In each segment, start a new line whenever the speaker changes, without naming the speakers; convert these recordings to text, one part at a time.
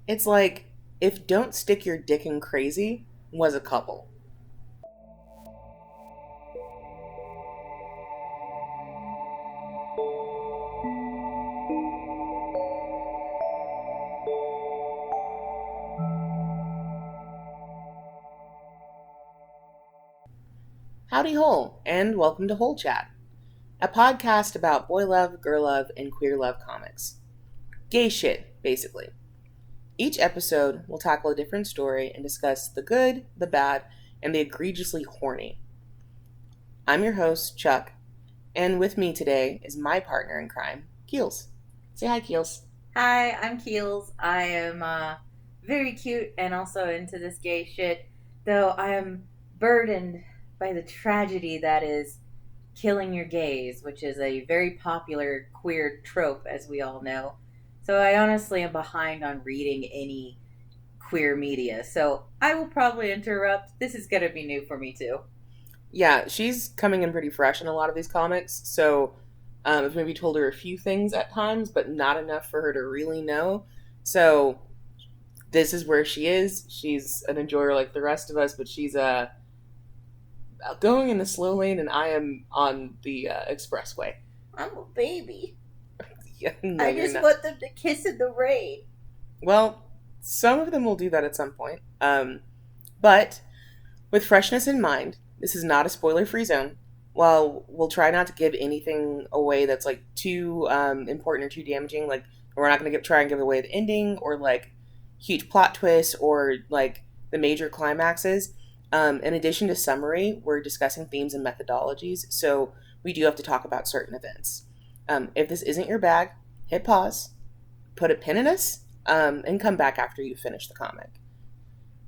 It's like if Don't Stick Your Dick in Crazy was a couple. Howdy hole, and welcome to Hole Chat, a podcast about boy love, girl love, and queer love comics. Gay shit, basically. Each episode will tackle a different story and discuss the good, the bad, and the egregiously horny. I'm your host, Chuck, and with me today is my partner in crime, Keelz. Say hi, Keelz.
Hi, I'm Keelz. I am very cute and also into this gay shit, though I am burdened by the tragedy that is killing your gays, which is a very popular queer trope, as we all know. So I honestly am behind on reading any queer media, so I will probably interrupt. This is going to be new for me too.
Yeah, she's coming in pretty fresh in a lot of these comics, so I've maybe told her a few things at times, but not enough for her to really know. So this is where she is. She's an enjoyer like the rest of us, but she's going in the slow lane, and I am on the expressway.
I'm a baby.
Yeah, no,
I just want them to kiss in the rain.
Well, some of them will do that at some point. But with freshness in mind, this is not a spoiler-free zone. While we'll try not to give anything away that's like too important or too damaging, like we're not going to try and give away the ending or like huge plot twists or like the major climaxes. In addition to summary, we're discussing themes and methodologies, so we do have to talk about certain events. If this isn't your bag, hit pause, put a pin in us, and come back after you finish the comic.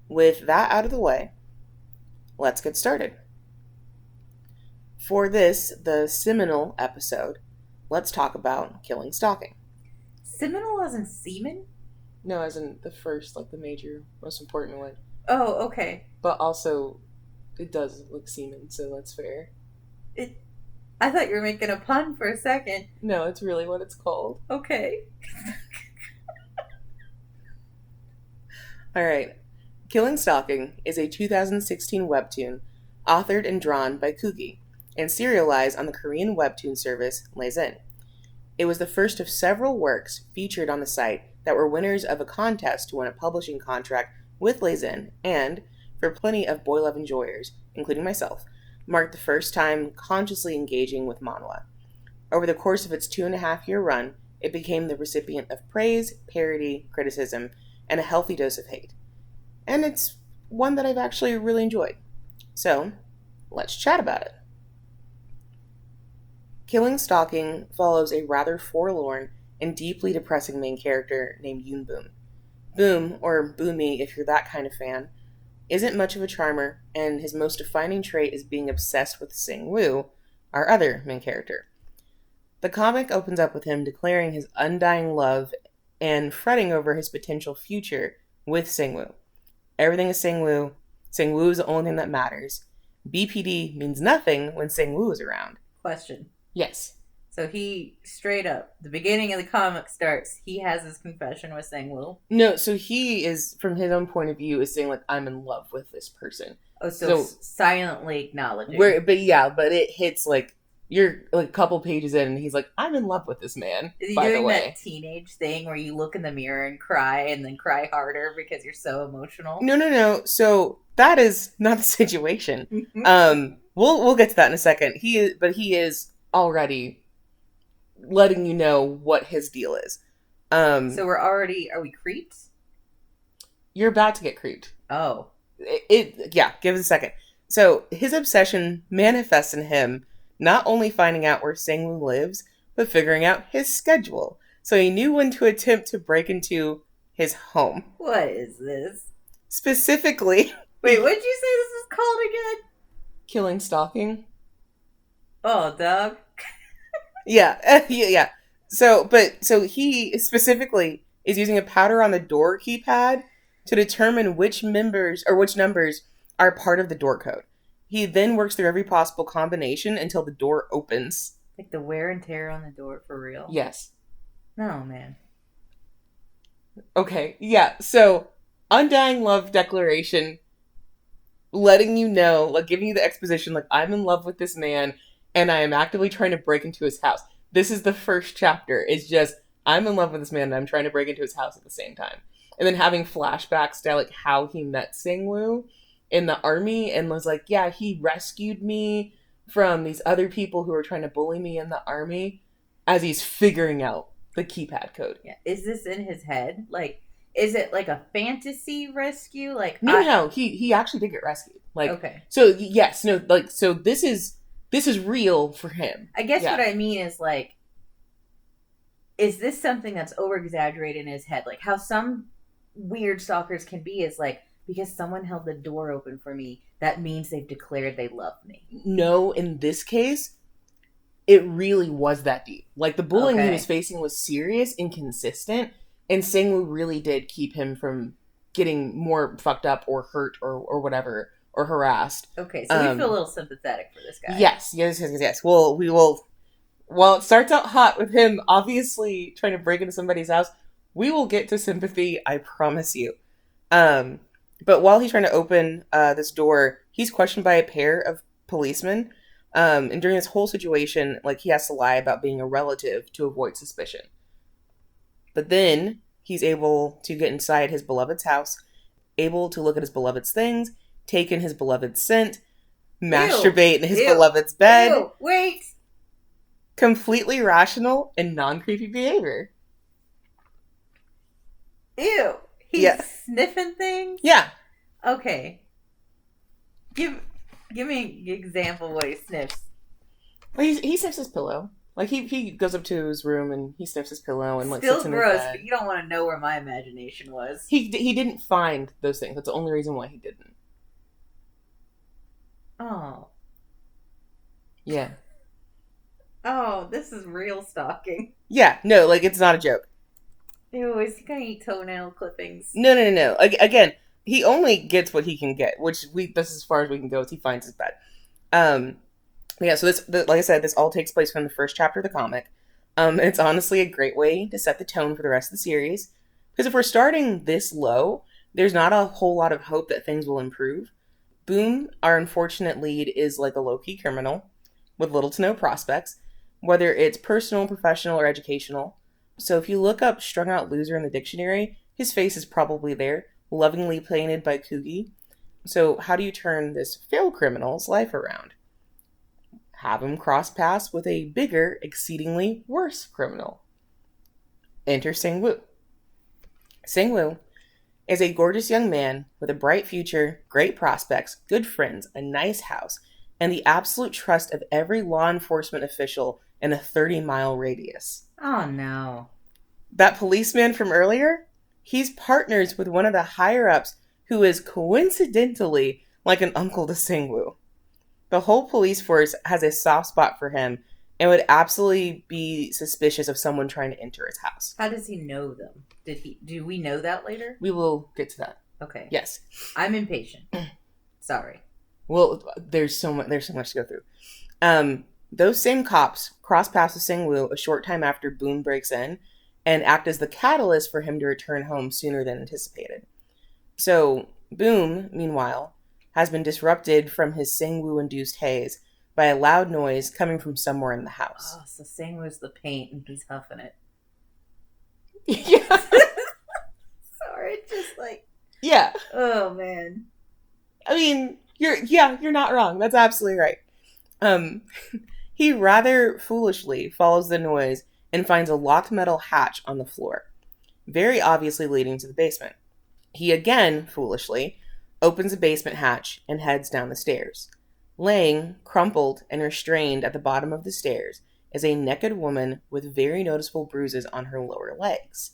With that out of the way, let's get started. For this, the seminal episode, let's talk about Killing Stalking.
Seminal as in semen?
No, as in the first, like the major, most important one.
Oh, okay.
But also, it does look semen, so that's fair.
I thought you were making a pun for a second.
No, it's really what it's called.
Okay.
Alright. Killing Stalking is a 2016 webtoon authored and drawn by Koogi and serialized on the Korean webtoon service Lezen. It was the first of several works featured on the site that were winners of a contest to win a publishing contract with Lezen and, for plenty of boy love enjoyers, including myself, marked the first time consciously engaging with manhwa. Over the course of its 2.5-year run, it became the recipient of praise, parody, criticism, and a healthy dose of hate. And it's one that I've actually really enjoyed. So, let's chat about it. Killing Stalking follows a rather forlorn and deeply depressing main character named Yoon Boom. Boom, or Boomy if you're that kind of fan, isn't much of a charmer, and his most defining trait is being obsessed with Sang-woo, our other main character. The comic opens up with him declaring his undying love and fretting over his potential future with Sang-woo. Everything is Sang-woo. Sang-woo is the only thing that matters. BPD means nothing when Sang-woo is around.
Question.
Yes.
So he, straight up, the beginning of the comic starts, he has his confession with Sang-woo.
No, so he is, from his own point of view, is saying, like, I'm in love with this person.
Oh, so silently acknowledging.
But it hits, like, you're, like, a couple pages in, and he's like, I'm in love with this man,
Is he
by
doing
the way.
that teenage thing where you look in the mirror and cry, and then cry harder because you're so emotional?
No. So, that is not the situation. We'll get to that in a second. He is already letting you know what his deal is.
So are we creeped?
You're about to get creeped.
Oh.
Give us a second. So his obsession manifests in him not only finding out where Sang-woo lives, but figuring out his schedule. So he knew when to attempt to break into his home.
What is this?
Specifically...
Wait, what did you say this is called again?
Killing Stalking.
Oh, dog.
Yeah. So he specifically is using a powder on the door keypad to determine which numbers are part of the door code. He then works through every possible combination until the door opens.
Like the wear and tear on the door, for real?
Yes.
No, man.
Okay, yeah. So, undying love declaration, letting you know, like giving you the exposition, like I'm in love with this man, and I am actively trying to break into his house. This is the first chapter. It's just I'm in love with this man, and I'm trying to break into his house at the same time, and then having flashbacks to like how he met Sangwoo in the army, and was like, yeah, he rescued me from these other people who were trying to bully me in the army, as he's figuring out the keypad code.
Yeah. Is this in his head? Like, is it like a fantasy rescue? Like,
No, he actually did get rescued. Like,
okay.
so yes, no, like, so this is real for him.
I guess
Yeah.
what I mean is like, is this something that's over exaggerated in his head? Like how some weird stalkers can be is like, because someone held the door open for me, that means they've declared they love me.
No, in this case, it really was that deep. Like the bullying he was facing was serious and consistent, and Sangwoo really did keep him from getting more fucked up or hurt or whatever or harassed.
Okay, so we feel a little sympathetic for this guy.
Yes. Well, we will. While it starts out hot with him obviously trying to break into somebody's house, we will get to sympathy, I promise you. But while he's trying to open this door, he's questioned by a pair of policemen. And during this whole situation, like he has to lie about being a relative to avoid suspicion. But then he's able to get inside his beloved's house, able to look at his beloved's things, take in his beloved's scent, masturbate in his beloved's bed.
Ew, wait!
Completely rational and non-creepy behavior.
Ew. He's sniffing things?
Yeah.
Okay. Give me an example of what he sniffs.
Well, he sniffs his pillow. Like he goes up to his room and he sniffs his pillow and like
still
sits in
gross,
his bed.
but you don't want to know where my imagination was.
He didn't find those things. That's the only reason why he didn't.
Oh.
Yeah.
Oh, this is real stalking.
Yeah, no, like it's not a joke.
Ew, is he gonna eat toenail clippings?
No. Again, he only gets what he can get, which this is as far as we can go. As he finds his bed. Yeah. So like I said, this all takes place from the first chapter of the comic. And it's honestly a great way to set the tone for the rest of the series. Because if we're starting this low, there's not a whole lot of hope that things will improve. Boom, our unfortunate lead, is like a low-key criminal with little to no prospects, whether it's personal, professional, or educational. So if you look up strung out loser in the dictionary, his face is probably there, lovingly painted by Koogi. So how do you turn this failed criminal's life around? Have him cross paths with a bigger, exceedingly worse criminal. Enter Sangwoo. Sangwoo is a gorgeous young man with a bright future, great prospects, good friends, a nice house, and the absolute trust of every law enforcement official in a 30-mile radius.
Oh no.
That policeman from earlier, he's partners with one of the higher-ups who is coincidentally like an uncle to Sangwoo. The whole police force has a soft spot for him and would absolutely be suspicious of someone trying to enter his house.
How does he know them? Do we know that later?
We will get to that.
Okay.
Yes.
I'm impatient. Sorry.
Well, there's so much to go through. Those same cops cross paths with Sangwoo a short time after Boone breaks in and act as the catalyst for him to return home sooner than anticipated. So, Boone, meanwhile, has been disrupted from his Sangwoo-induced haze by a loud noise coming from somewhere in the house.
Oh, so Sangwoo's the paint and he's huffing it.
Yeah.
Sorry, just like...
Yeah.
Oh, man.
I mean, you're not wrong. That's absolutely right. He rather foolishly follows the noise and finds a locked metal hatch on the floor, very obviously leading to the basement. He again, foolishly, opens the basement hatch and heads down the stairs. Laying, crumpled and restrained at the bottom of the stairs, is a naked woman with very noticeable bruises on her lower legs.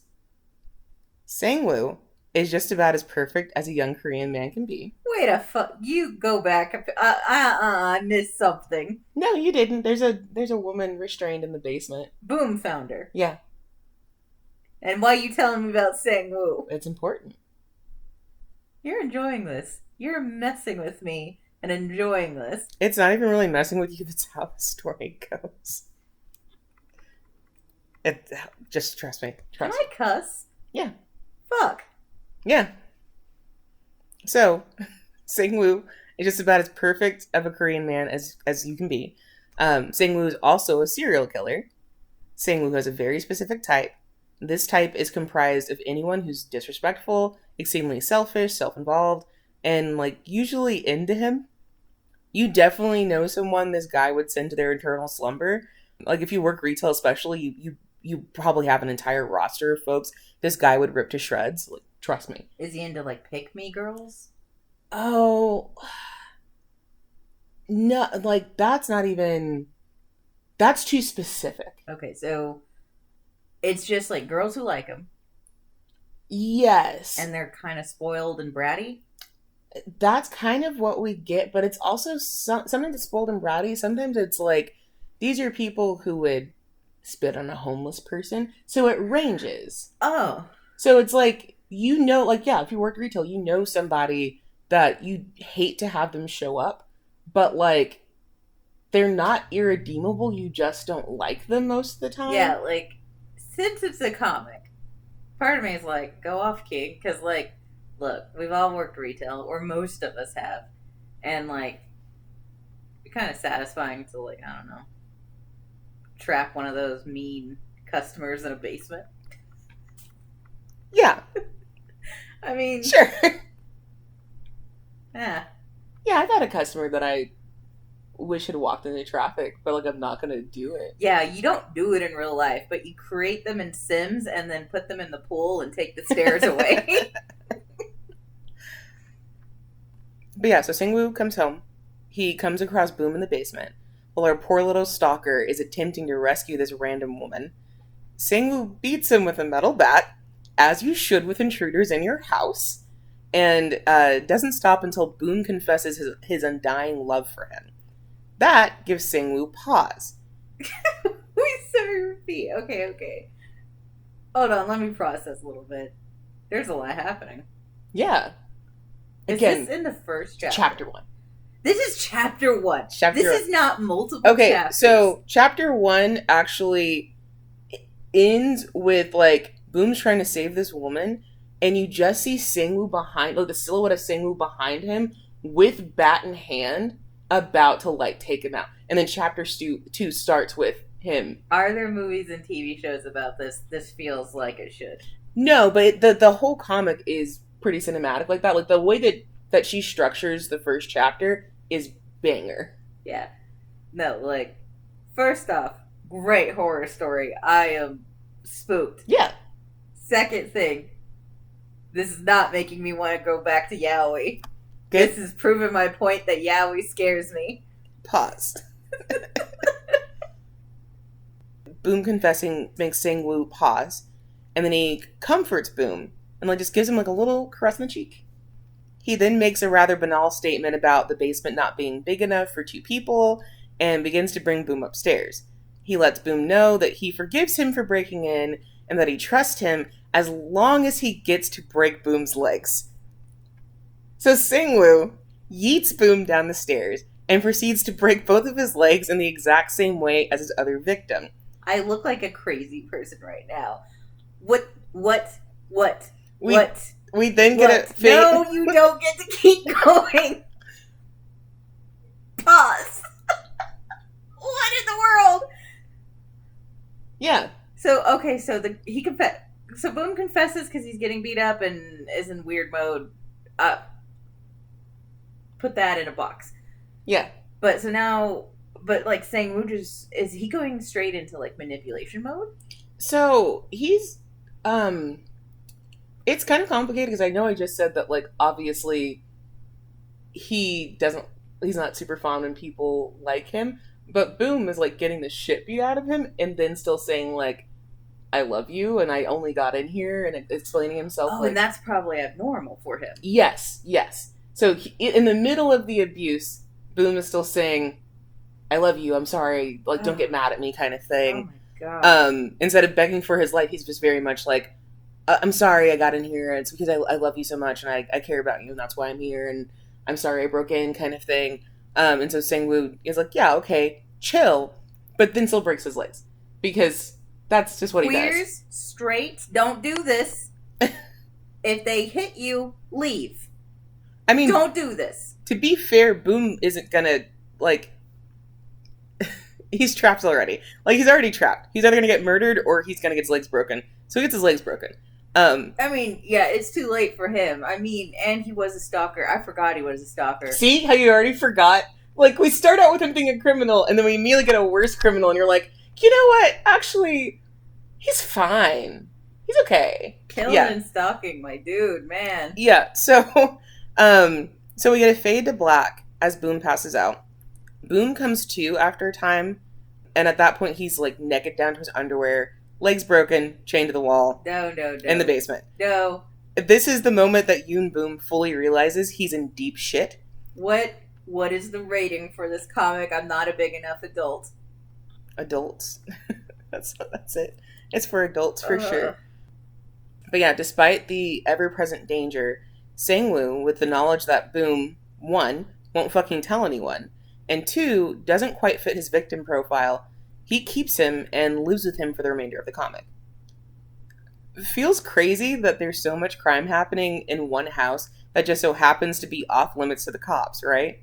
Sangwoo is just about as perfect as a young Korean man can be.
Wait a fuck! You go back. I missed something.
No, you didn't. There's a woman restrained in the basement.
Boom found her.
Yeah.
And why are you telling me about Sangwoo?
It's important.
You're enjoying this. You're messing with me and enjoying this.
It's not even really messing with you. That's how the story goes. Just trust me.
Can I cuss?
Yeah.
Fuck.
Yeah. So, Sang-woo is just about as perfect of a Korean man as you can be. Sang-woo is also a serial killer. Sang-woo has a very specific type. This type is comprised of anyone who's disrespectful, extremely selfish, self-involved, and like usually into him. You definitely know someone this guy would send to their eternal slumber. Like if you work retail, especially, you probably have an entire roster of folks this guy would rip to shreds. Like, trust me.
Is he into like pick me girls?
Oh, no, like that's not even. That's too specific.
Okay, so it's just like girls who like him.
Yes.
And they're kind of spoiled and bratty.
That's kind of what we get, but it's also sometimes it's spoiled and bratty. Sometimes it's like these are people who would spit on a homeless person. So it ranges.
Oh.
So it's like, like, yeah, if you work retail, you know somebody that you hate to have them show up, but like they're not irredeemable. You just don't like them most of the time.
Yeah, like since it's a comic, part of me is like, go off, King, because like, look, we've all worked retail, or most of us have, and like, it's kind of satisfying to like, I don't know, trap one of those mean customers in a basement.
Yeah.
I mean,
sure.
Yeah.
Yeah, I've had a customer that I wish had walked into traffic, but like I'm not gonna do it.
Yeah, you don't do it in real life, but you create them in Sims and then put them in the pool and take the stairs away.
But yeah, so Sang-woo comes home. He comes across Boom in the basement, while our poor little stalker is attempting to rescue this random woman. Sang-woo beats him with a metal bat, as you should with intruders in your house, and doesn't stop until Boom confesses his undying love for him. That gives Sang-woo pause.
Wait, sorry, repeat. Okay. Hold on, let me process a little bit. There's a lot happening.
Yeah.
Again, is this in the first chapter?
Chapter 1.
This is chapter 1. This is not multiple chapters.
So chapter 1 actually ends with like Boom's trying to save this woman, and you just see Sang-woo behind, like the silhouette of Sang-woo behind him with bat in hand, about to like take him out. And then chapter 2 starts with him.
Are there movies and TV shows about this? This feels like it should.
No, but the whole comic is pretty cinematic like that. Like the way that she structures the first chapter is banger.
Yeah. No, like, first off, great horror story. I am spooked.
Yeah.
Second thing, this is not making me want to go back to yaoi.
Good.
This has proven my point that yaoi scares me.
Pause. Boom confessing makes Sang-woo pause, and then he comforts Boom and like just gives him like a little caress on the cheek. He then makes a rather banal statement about the basement not being big enough for 2 people and begins to bring Boom upstairs. He lets Boom know that he forgives him for breaking in and that he trusts him as long as he gets to break Boom's legs. So Sang-woo yeets Boom down the stairs and proceeds to break both of his legs in the exact same way as his other victim.
I look like a crazy person right now. What?
We then get a
No, you don't get to keep going. Pause. What in the world?
Yeah.
So Boom confesses because he's getting beat up and is in weird mode. Put that in a box.
Yeah.
But like Sang-woo is he going straight into like manipulation mode?
So he's it's kind of complicated because I know I just said that like obviously he's not super fond when people like him, but Boom is like getting the shit beat out of him and then still saying like I love you and I only got in here and explaining himself.
Oh, and that's probably abnormal for him.
Yes. So in the middle of the abuse, Boom is still saying I love you, I'm sorry, like don't get mad at me kind of thing.
Oh my god.
Instead of begging for his life, he's just very much like I'm sorry I got in here. It's because I love you so much and I care about you and that's why I'm here and I'm sorry I broke in kind of thing. And so Sang-woo is like, yeah, okay, chill. But then still breaks his legs. Because that's just what he does.
Queers, straight, don't do this. If they hit you, leave.
I mean,
Don't do this.
to be fair, Boom isn't gonna, like, he's trapped already. Like, he's already trapped. He's either gonna get murdered or he's gonna get his legs broken. So he gets his legs broken.
I mean, yeah, it's too late for him. I mean, and he was a stalker. I forgot he was a stalker.
See how you already forgot? Like, we start out with him being a criminal, and then we immediately get a worse criminal, and you're like, you know what? Actually, he's fine. He's okay.
Killing and stalking, my dude, man.
Yeah, so we get a fade to black as Boom passes out. Boom comes to after a time, and at that point he's like naked down to his underwear, legs broken, chained to the wall.
No.
In the basement.
No.
This is the moment that Yoon Boom fully realizes he's in deep shit.
What is the rating for this comic? I'm not a big enough adult.
Adults. That's it. It's for adults for sure. But yeah, despite the ever-present danger, Sang-woo, with the knowledge that Boom, 1, won't fucking tell anyone, and 2, doesn't quite fit his victim profile, he keeps him and lives with him for the remainder of the comic. It feels crazy that there's so much crime happening in one house that just so happens to be off limits to the cops, right?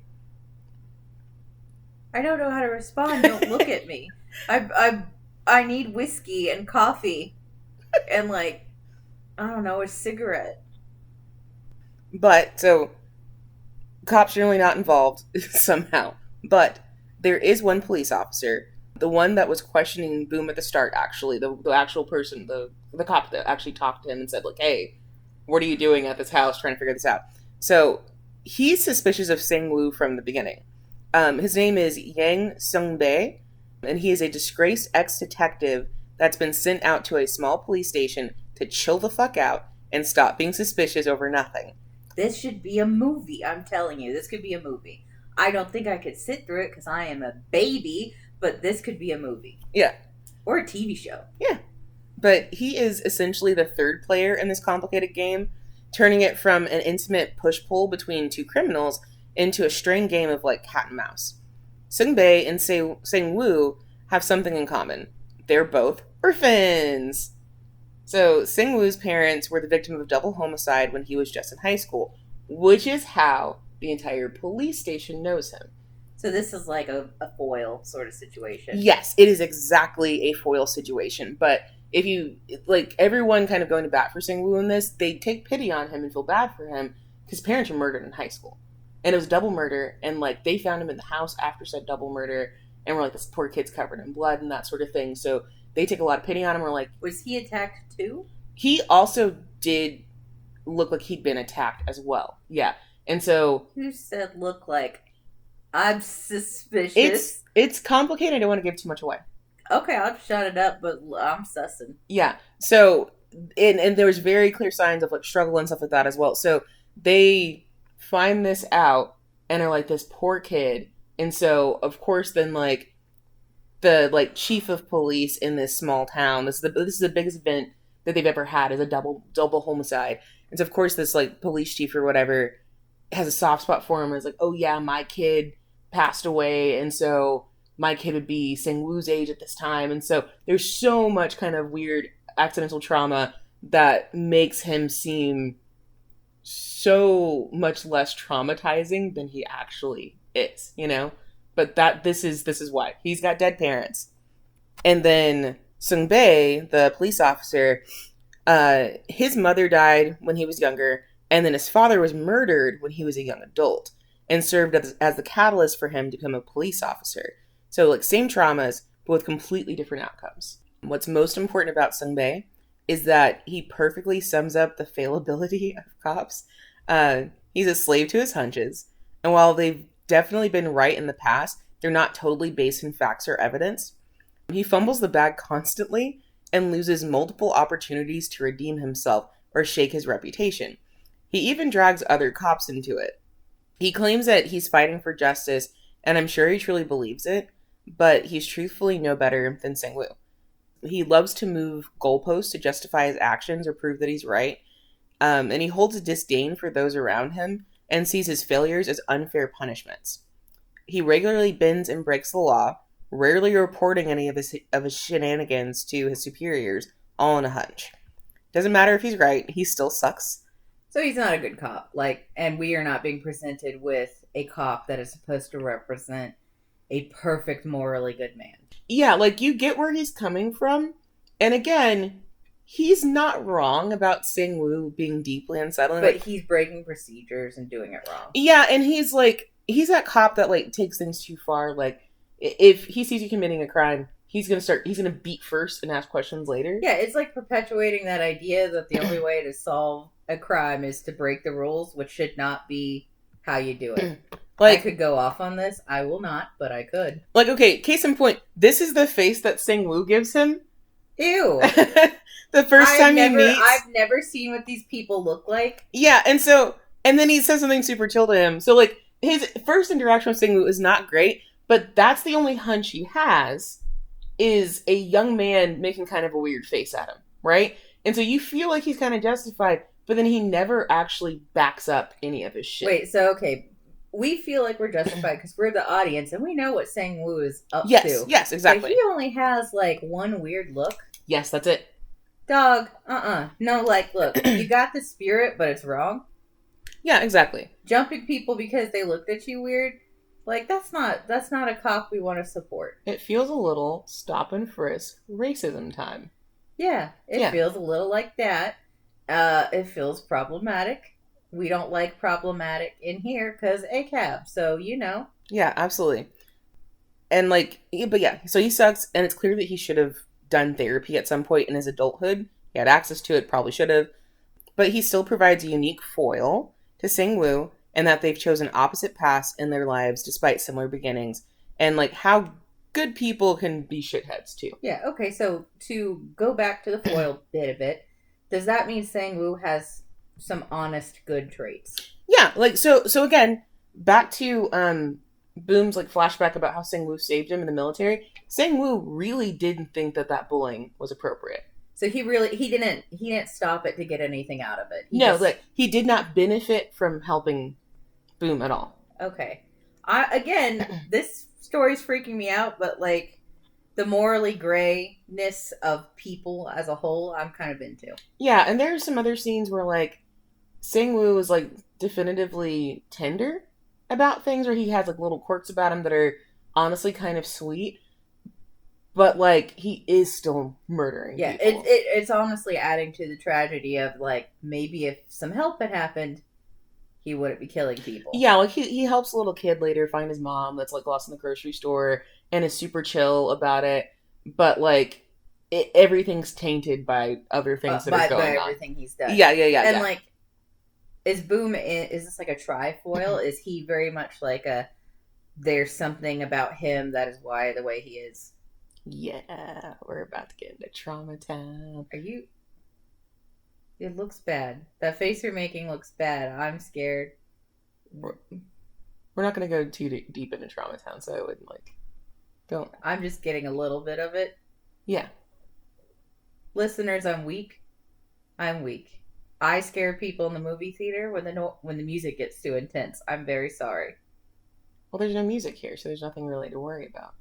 I don't know how to respond. Don't look at me. I need whiskey and coffee and, like, I don't know, a cigarette.
But, so, cops are really not involved somehow. But there is one police officer, the one that was questioning Boom at the start, actually, the actual person, the cop that actually talked to him and said, like, hey, what are you doing at this house trying to figure this out? So, he's suspicious of Sang-woo from the beginning. His name is Yang Sung-bae, and he is a disgraced ex-detective that's been sent out to a small police station to chill the fuck out and stop being suspicious over nothing.
This should be a movie, I'm telling you. This could be a movie. I don't think I could sit through it because I am a baby, but this could be a movie.
Yeah.
Or a TV show.
Yeah. But he is essentially the third player in this complicated game, turning it from an intimate push-pull between two criminals into a strained game of, like, cat and mouse. Sung-bae and Sang-woo have something in common. They're both orphans. So, Sang-woo's parents were the victim of double homicide when he was just in high school, which is how the entire police station knows him.
So this is like a foil sort of situation.
Yes, it is exactly a foil situation. But if you, like, everyone kind of going to bat for Sang-woo in this, they take pity on him and feel bad for him because his parents were murdered in high school. And it was double murder, and, like, they found him in the house after said double murder, and were like, this poor kid's covered in blood and that sort of thing. So they take a lot of pity on him. We're like,
was he attacked too?
He also did look like he'd been attacked as well. Yeah. And so...
Who said look like? I'm suspicious.
It's complicated. I don't want to give too much away.
Okay, I'll shut it up, but I'm sussing.
Yeah. So, and there was very clear signs of, like, struggle and stuff like that as well. So they find this out and are like, this poor kid. And so, of course, then, like, the, like, chief of police in this small town, this is the biggest event that they've ever had, is a double homicide. And so, of course, this, like, police chief or whatever has a soft spot for him and is like, oh yeah, my kid passed away, and so my kid would be Sang-woo's age at this time. And so there's so much kind of weird accidental trauma that makes him seem so much less traumatizing than he actually is, you know? But this is why. He's got dead parents. And then Sung-bae, the police officer, his mother died when he was younger, and then his father was murdered when he was a young adult and served as the catalyst for him to become a police officer. So, like, same traumas, but with completely different outcomes. What's most important about Sung-bae is that he perfectly sums up the fallibility of cops. He's a slave to his hunches, and while they've definitely been right in the past, they're not totally based in facts or evidence. He fumbles the bag constantly and loses multiple opportunities to redeem himself or shake his reputation. He even drags other cops into it. He claims that he's fighting for justice, and I'm sure he truly believes it, but he's truthfully no better than Sang-woo. He loves to move goalposts to justify his actions or prove that he's right, and he holds a disdain for those around him and sees his failures as unfair punishments. He regularly bends and breaks the law, rarely reporting any of his shenanigans to his superiors, all on a hunch. Doesn't matter if he's right, he still sucks.
So he's not a good cop. Like, and we are not being presented with a cop that is supposed to represent a perfect, morally good man.
Yeah, like you get where he's coming from. And again, he's not wrong about Sing Woo being deeply unsettling.
But
Like,
he's breaking procedures and doing it wrong.
yeah, and he's that cop that like takes things too far. Like if he sees you committing a crime, he's gonna beat first and ask questions later.
Yeah, it's like perpetuating that idea that the only way to solve a crime is to break the rules, which should not be how you do it. Like, I could go off on this. I will not, but I could.
Like, okay, case in point, this is the face that Sing Woo gives him.
Ew.
The first time he meets.
I've never seen what these people look like.
Yeah, and then he says something super chill to him. So, like, his first interaction with Sing Woo is not great, but that's the only hunch he has, is a young man making kind of a weird face at him, right? And so you feel like he's kind of justified, but then he never actually backs up any of his shit.
Wait, so, okay, we feel like we're justified because we're the audience and we know what Sang Woo is up to.
Yes, exactly.
But he only has, like, one weird look.
Yes, that's it.
Dog, no, like, look, you got the spirit, but it's wrong.
Yeah, exactly.
Jumping people because they looked at you weird, like, that's not a cop we want to support.
It feels a little stop and frisk racism time.
Yeah, it feels a little like that. It feels problematic. We don't like problematic in here because ACAB, so you know.
Yeah, absolutely. And like, but yeah, so he sucks, and it's clear that he should have done therapy at some point in his adulthood. He had access to it, probably should have. But he still provides a unique foil to Sing Woo, and that they've chosen opposite paths in their lives despite similar beginnings. And like how good people can be shitheads too.
Yeah, okay, so to go back to the foil bit of it, does that mean Sang Woo has some honest good traits?
Yeah, like so again, back to Boom's like flashback about how Sang Woo saved him in the military. Sang Woo really didn't think that bullying was appropriate.
So he didn't stop it to get anything out of it.
He did not benefit from helping Boom at all.
Okay. This story's freaking me out, but like the morally grayness of people as a whole, I'm kind of into.
Yeah, and there are some other scenes where like Sang Woo is like definitively tender about things, or he has like little quirks about him that are honestly kind of sweet, but like he is still murdering people.
It's honestly adding to the tragedy of like maybe if some help had happened, he wouldn't be killing people.
Yeah, like he helps a little kid later find his mom that's like lost in the grocery store and is super chill about it, but like everything's tainted by other things that are going on.
Everything he's done.
Yeah.
And like, is this like a trifoil? Is he very much like there's something about him that is why the way he is?
Yeah, we're about to get into trauma time.
It looks bad. That face you're making looks bad. I'm scared.
We're not going to go too deep into trauma town, so I wouldn't don't.
I'm just getting a little bit of it.
Yeah.
Listeners, I'm weak. I scare people in the movie theater when the music gets too intense. I'm very sorry.
Well, there's no music here, so there's nothing really to worry about.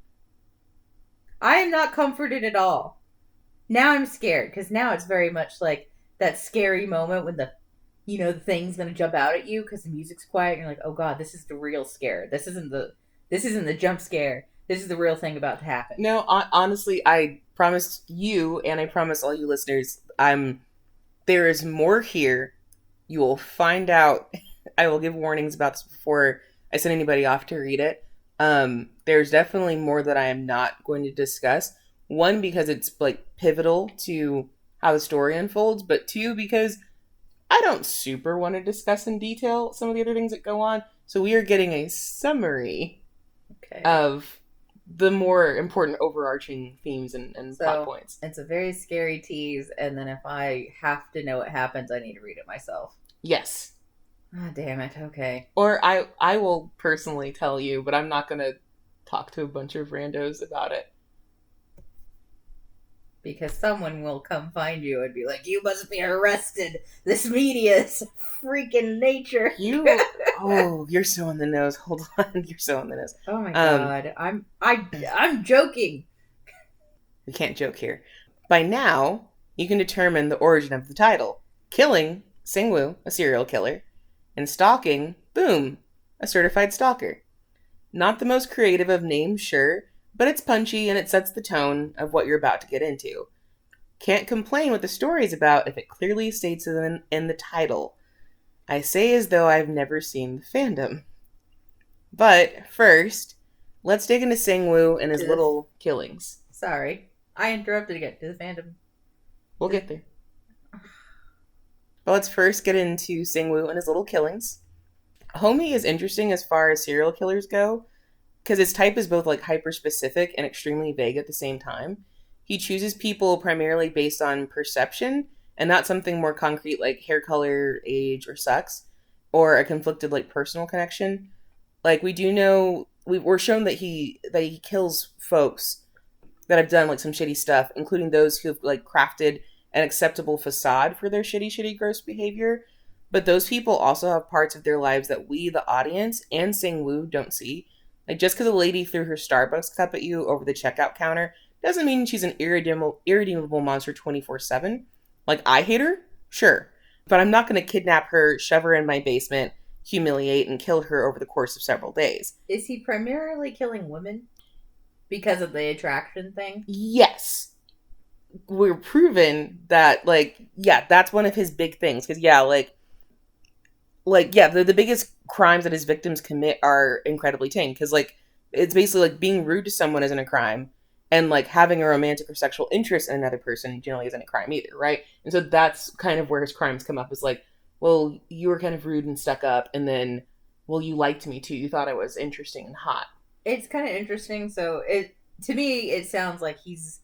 I am not comforted at all. Now I'm scared, because now it's very much like that scary moment when the thing's gonna jump out at you because the music's quiet and you're like, oh god, this is the real scare. This isn't the jump scare. This is the real thing about to happen.
No, honestly, I promised you and I promise all you listeners, there is more here. You will find out. I will give warnings about this before I send anybody off to read it. There's definitely more that I am not going to discuss. One, because it's like pivotal to how the story unfolds, but two, because I don't super want to discuss in detail some of the other things that go on. So we are getting a summary of the more important overarching themes and plot points.
It's a very scary tease, and then if I have to know what happens, I need to read it myself.
Yes.
Oh, damn it. Okay.
Or I will personally tell you, but I'm not going to talk to a bunch of randos about it.
Because someone will come find you and be like, you must be arrested. This media is freaking nature.
You're so on the nose. Hold on. You're so on the nose.
Oh my god. I'm joking.
We can't joke here. By now, you can determine the origin of the title. Killing Singwoo, a serial killer. And stalking, boom, a certified stalker. Not the most creative of names, sure, but it's punchy and it sets the tone of what you're about to get into. Can't complain what the story's about if it clearly states it in the title. I say as though I've never seen the fandom. But first, let's dig into Singwoo and his little killings.
Sorry, I interrupted again. To the fandom.
We'll get there. But let's first get into Singwoo and his little killings. Homie is interesting as far as serial killers go, because his type is both like hyper specific and extremely vague at the same time. He chooses people primarily based on perception and not something more concrete like hair color, age, or sex, or a conflicted like personal connection. Like we do know, we're shown that he kills folks that have done like some shitty stuff, including those who have like crafted an acceptable facade for their shitty, gross behavior. But those people also have parts of their lives that we, the audience, and Singwoo don't see. Like just because a lady threw her Starbucks cup at you over the checkout counter doesn't mean she's an irredeemable monster 24/7. Like I hate her, sure, but I'm not going to kidnap her, shove her in my basement, humiliate, and kill her over the course of several days.
Is he primarily killing women because of the attraction thing?
Yes. We're proven that, like, yeah, that's one of his big things. Because, yeah, the biggest crimes that his victims commit are incredibly tame. Because, like, it's basically, like, being rude to someone isn't a crime. And, like, having a romantic or sexual interest in another person generally isn't a crime either, right? And so that's kind of where his crimes come up. Is like, well, you were kind of rude and stuck up. And then, well, you liked me, too. You thought I was interesting and hot.
It's kind of interesting. So, to me, it sounds like he's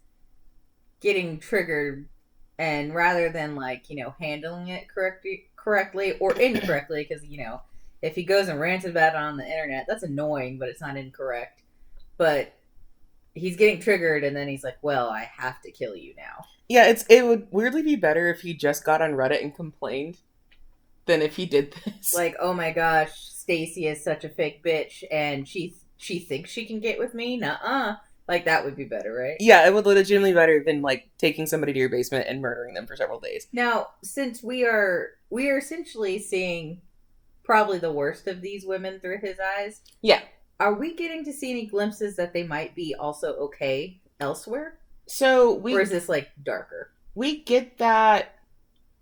getting triggered, and rather than handling it correctly or incorrectly, because if he goes and rants about it on the internet, that's annoying, but it's not incorrect. But he's getting triggered, and then he's like, well, I have to kill you now.
Yeah, it would weirdly be better if he just got on Reddit and complained than if he did this.
Like, oh my gosh, Stacy is such a fake bitch, and she thinks she can get with me? Nuh-uh. Like, that would be better, right?
Yeah, it would legitimately be better than, like, taking somebody to your basement and murdering them for several days.
Now, since we are essentially seeing probably the worst of these women through his eyes.
Yeah.
Are we getting to see any glimpses that they might be also okay elsewhere? Or is this, like, darker?
We get that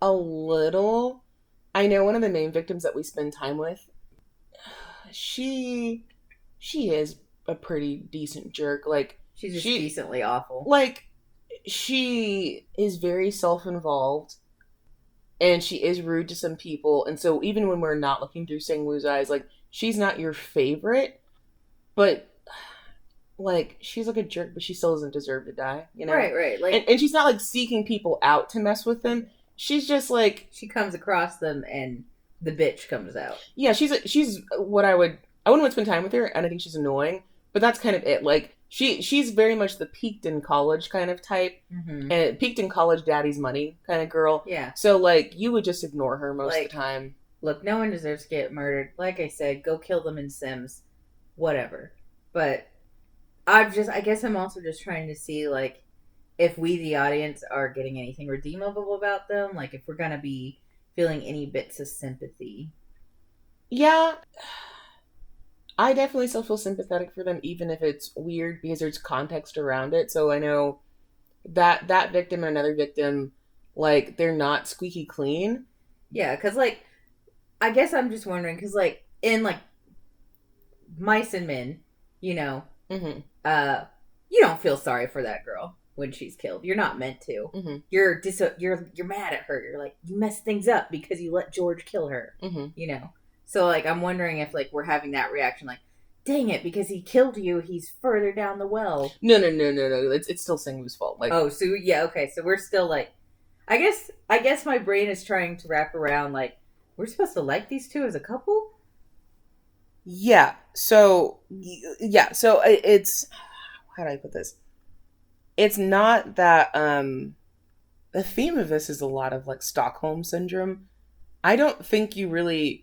a little. I know one of the main victims that we spend time with, she is a pretty decent jerk. Like,
she's just decently awful.
Like, she is very self-involved, and she is rude to some people. And so even when we're not looking through Sangwoo's eyes, like, she's not your favorite, but like, she's like a jerk, but she still doesn't deserve to die, you know?
Right. Like,
and she's not like seeking people out to mess with them. She's just like,
she comes across them and the bitch comes out.
Yeah, she's what I wouldn't want to spend time with her, and I think she's annoying. But that's kind of it. Like, she's very much the peaked in college kind of type.
Mm-hmm.
And peaked in college, daddy's money kind of girl.
Yeah.
So, like, you would just ignore her most of the time.
Look, no one deserves to get murdered. Like I said, go kill them in Sims. Whatever. But I guess I'm also just trying to see, like, if we, the audience, are getting anything redeemable about them. Like, if we're going to be feeling any bits of sympathy.
Yeah. I definitely still feel sympathetic for them, even if it's weird, because there's context around it. So I know that victim and another victim, like, they're not squeaky clean.
Yeah, because, like, I guess I'm just wondering, because, like, in, like, Mice and Men,
Mm-hmm.
You don't feel sorry for that girl when she's killed. You're not meant to.
Mm-hmm.
You're mad at her. You're like, you messed things up because you let George kill her.
Mm-hmm.
So, like, I'm wondering if, like, we're having that reaction, like, dang it, because he killed you, he's further down the well.
No. It's still Singwoo's fault. Like,
oh, so, yeah, okay, so we're still, like, I guess my brain is trying to wrap around, like, we're supposed to like these two as a couple?
Yeah, so it's, how do I put this? It's not that, the theme of this is a lot of, like, Stockholm Syndrome. I don't think you really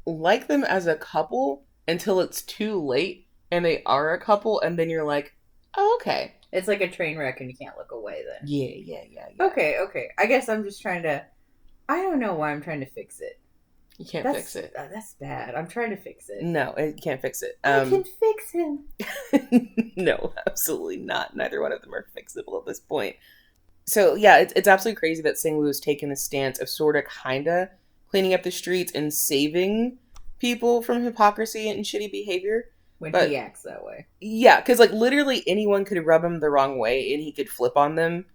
like them as a couple until it's too late and they are a couple, and then you're like, oh, okay.
It's like a train wreck and you can't look away then.
Yeah.
Okay. I guess I'm just trying to... I don't know why I'm trying to fix it.
You can't fix it.
That's bad. I'm trying to fix it.
No, it can't fix it.
I can fix him.
No, absolutely not. Neither one of them are fixable at this point. So yeah, it's absolutely crazy that Singwoo has taken the stance of sort of kinda cleaning up the streets and saving people from hypocrisy and shitty behavior.
When
But
he acts that way.
yeah, because like literally anyone could rub him the wrong way and he could flip on them.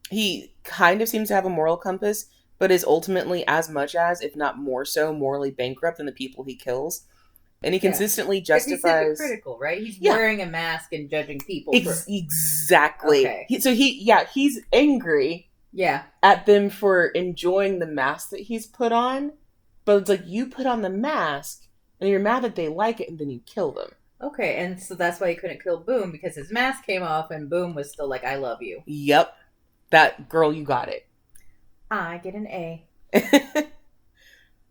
He kind of seems to have a moral compass, but is ultimately as much as, if not more so, morally bankrupt than the people he kills. And he consistently justifies.
He's hypocritical, right? He's wearing a mask and judging people.
Exactly.
Okay.
He's angry.
Yeah.
At them for enjoying the mask that he's put on, but it's like you put on the mask and you're mad that they like it, and then you kill them.
Okay, and so that's why he couldn't kill Boom, because his mask came off and Boom was still like, I love you.
Yep. That girl, you got it.
I get an A.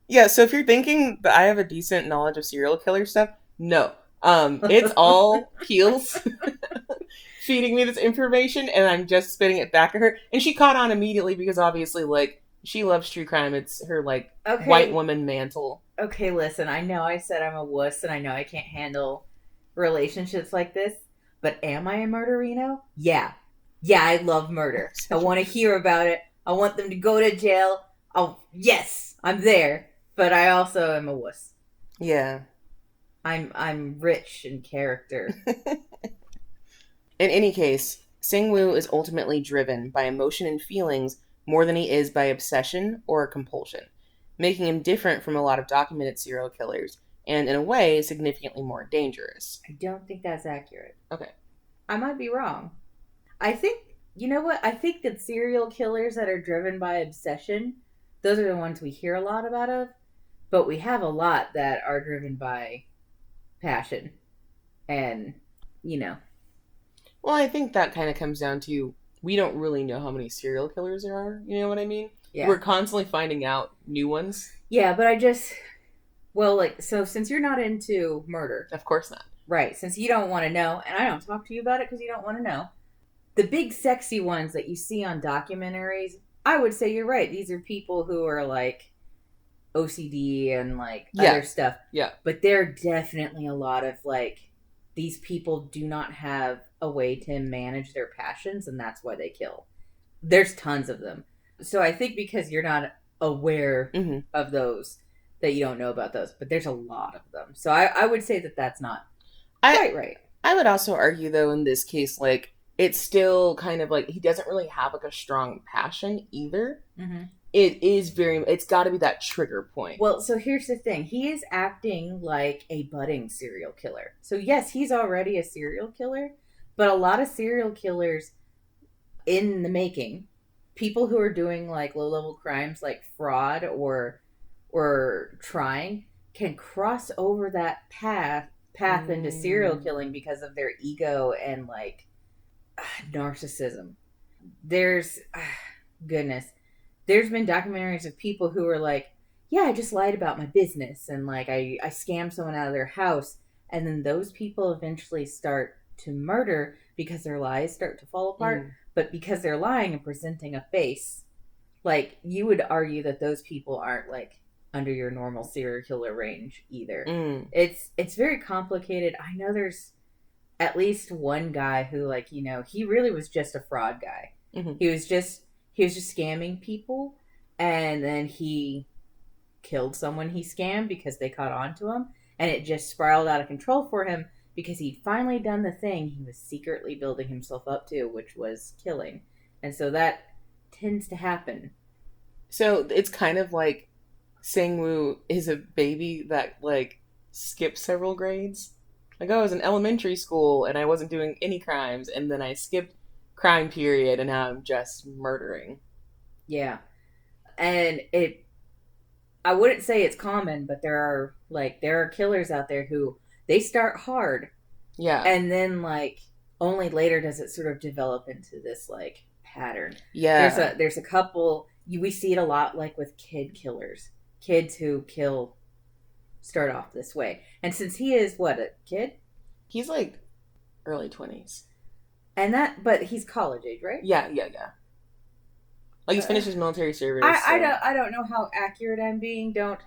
Yeah, so if you're thinking that I have a decent knowledge of serial killer stuff, no. It's all Keelz feeding me this information, and I'm just spitting it back at her. And she caught on immediately because obviously, like, she loves true crime. It's her, like, white woman mantle.
Okay, listen, I know I said I'm a wuss, and I know I can't handle relationships like this, but am I a murderino? Yeah. Yeah, I love murder. I want to hear about it. I want them to go to jail. Oh, yes, I'm there. But I also am a wuss.
Yeah.
I'm rich in character.
In any case, Singwoo is ultimately driven by emotion and feelings more than he is by obsession or compulsion, making him different from a lot of documented serial killers, and in a way, significantly more dangerous.
I don't think that's accurate.
Okay.
I might be wrong. I think, you know what? I think that serial killers that are driven by obsession, those are the ones we hear a lot about. But we have a lot that are driven by passion. And, you know.
Well, I think that kind of comes down to, we don't really know how many serial killers there are. You know what I mean?
Yeah.
We're constantly finding out new ones.
Yeah, but so since you're not into murder.
Of course not.
Right, since you don't want to know, and I don't talk to you about it because you don't want to know. The big sexy ones that you see on documentaries, I would say you're right. These are people who are like OCD and like other stuff.
Yeah.
But there are definitely a lot of like, these people do not have a way to manage their passions, and that's why they kill. There's tons of them. So I think because you're not aware of those, that you don't know about those. But there's a lot of them. So I would say that that's not quite right.
I would also argue, though, in this case, like, it's still kind of like, he doesn't really have like a strong passion either. Mm-hmm. It's got to be that trigger point.
Well, so here's the thing. He is acting like a budding serial killer. So yes, he's already a serial killer, but a lot of serial killers in the making, people who are doing like low-level crimes like fraud or trying, can cross over that path into serial killing because of their ego and like narcissism. There's goodness. There's been documentaries of people who are like, yeah, I just lied about my business and like I scammed someone out of their house, and then those people eventually start to murder because their lies start to fall apart, but because they're lying and presenting a face, like you would argue that those people aren't like under your normal serial killer range either. It's very complicated. I know there's at least one guy who, like, you know, he really was just a fraud guy. He was just scamming people, and then he killed someone he scammed because they caught on to him, and it just spiraled out of control for him because he'd finally done the thing he was secretly building himself up to, which was killing. And so that tends to happen.
So it's kind of like Sangwoo is a baby that like skipped several grades. Like, I was in elementary school and I wasn't doing any crimes, and then I skipped crime period and now I'm just murdering.
Yeah. And I wouldn't say it's common, but there are killers out there who they start hard.
Yeah.
And then like only later does it sort of develop into this like pattern.
Yeah.
There's a couple, we see it a lot like with kid killers. Kids who kill start off this way. And since he is what, a kid?
He's like early 20s.
But he's college age, right?
Yeah. Like, he's finished his military service.
I don't know how accurate I'm being. Don't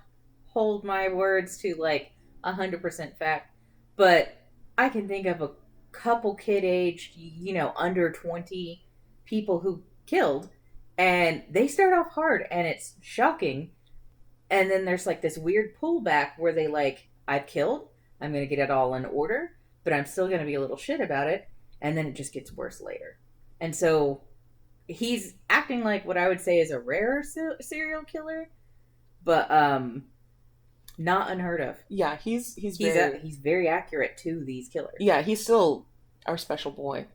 hold my words to like 100% fact, but I can think of a couple kid-aged, under 20 people who killed, and they start off hard, and it's shocking. And then there's like this weird pullback where they like, I've killed, I'm gonna get it all in order, but I'm still gonna be a little shit about it, and then it just gets worse later. And so he's acting like what I would say is a rare serial killer, but not unheard of.
Yeah, he's
very accurate to these killers.
Yeah, he's still our special boy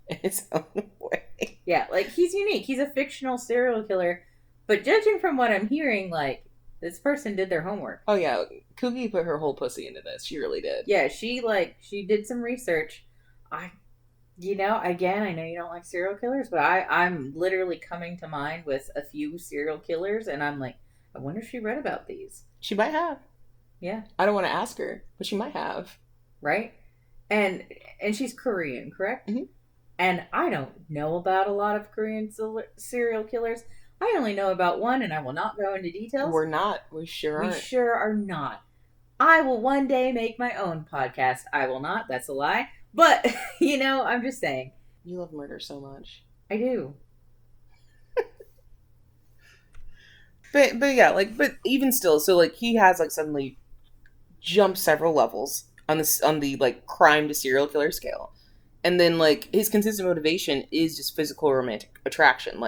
in his own way.
Yeah, like he's unique. He's a fictional serial killer, but judging from what I'm hearing, like this person did their homework.
Oh yeah, Koogi put her whole pussy into this. She really did.
Yeah, she did some research. Again, I know you don't like serial killers, but I'm literally coming to mind with a few serial killers, and I'm like, I wonder if she read about these.
She might have.
Yeah.
I don't want to ask her, but she might have.
Right? And she's Korean, correct?
Mm-hmm.
And I don't know about a lot of Korean serial killers. I only know about one, and I will not go into details.
We're not. We sure aren't.
We sure are not. I will one day make my own podcast. I will not. That's a lie. But, I'm just saying.
You love murder so much.
I do.
But yeah, but even still, so he has suddenly jumped several levels on the crime to serial killer scale. And then his consistent motivation is just physical romantic attraction.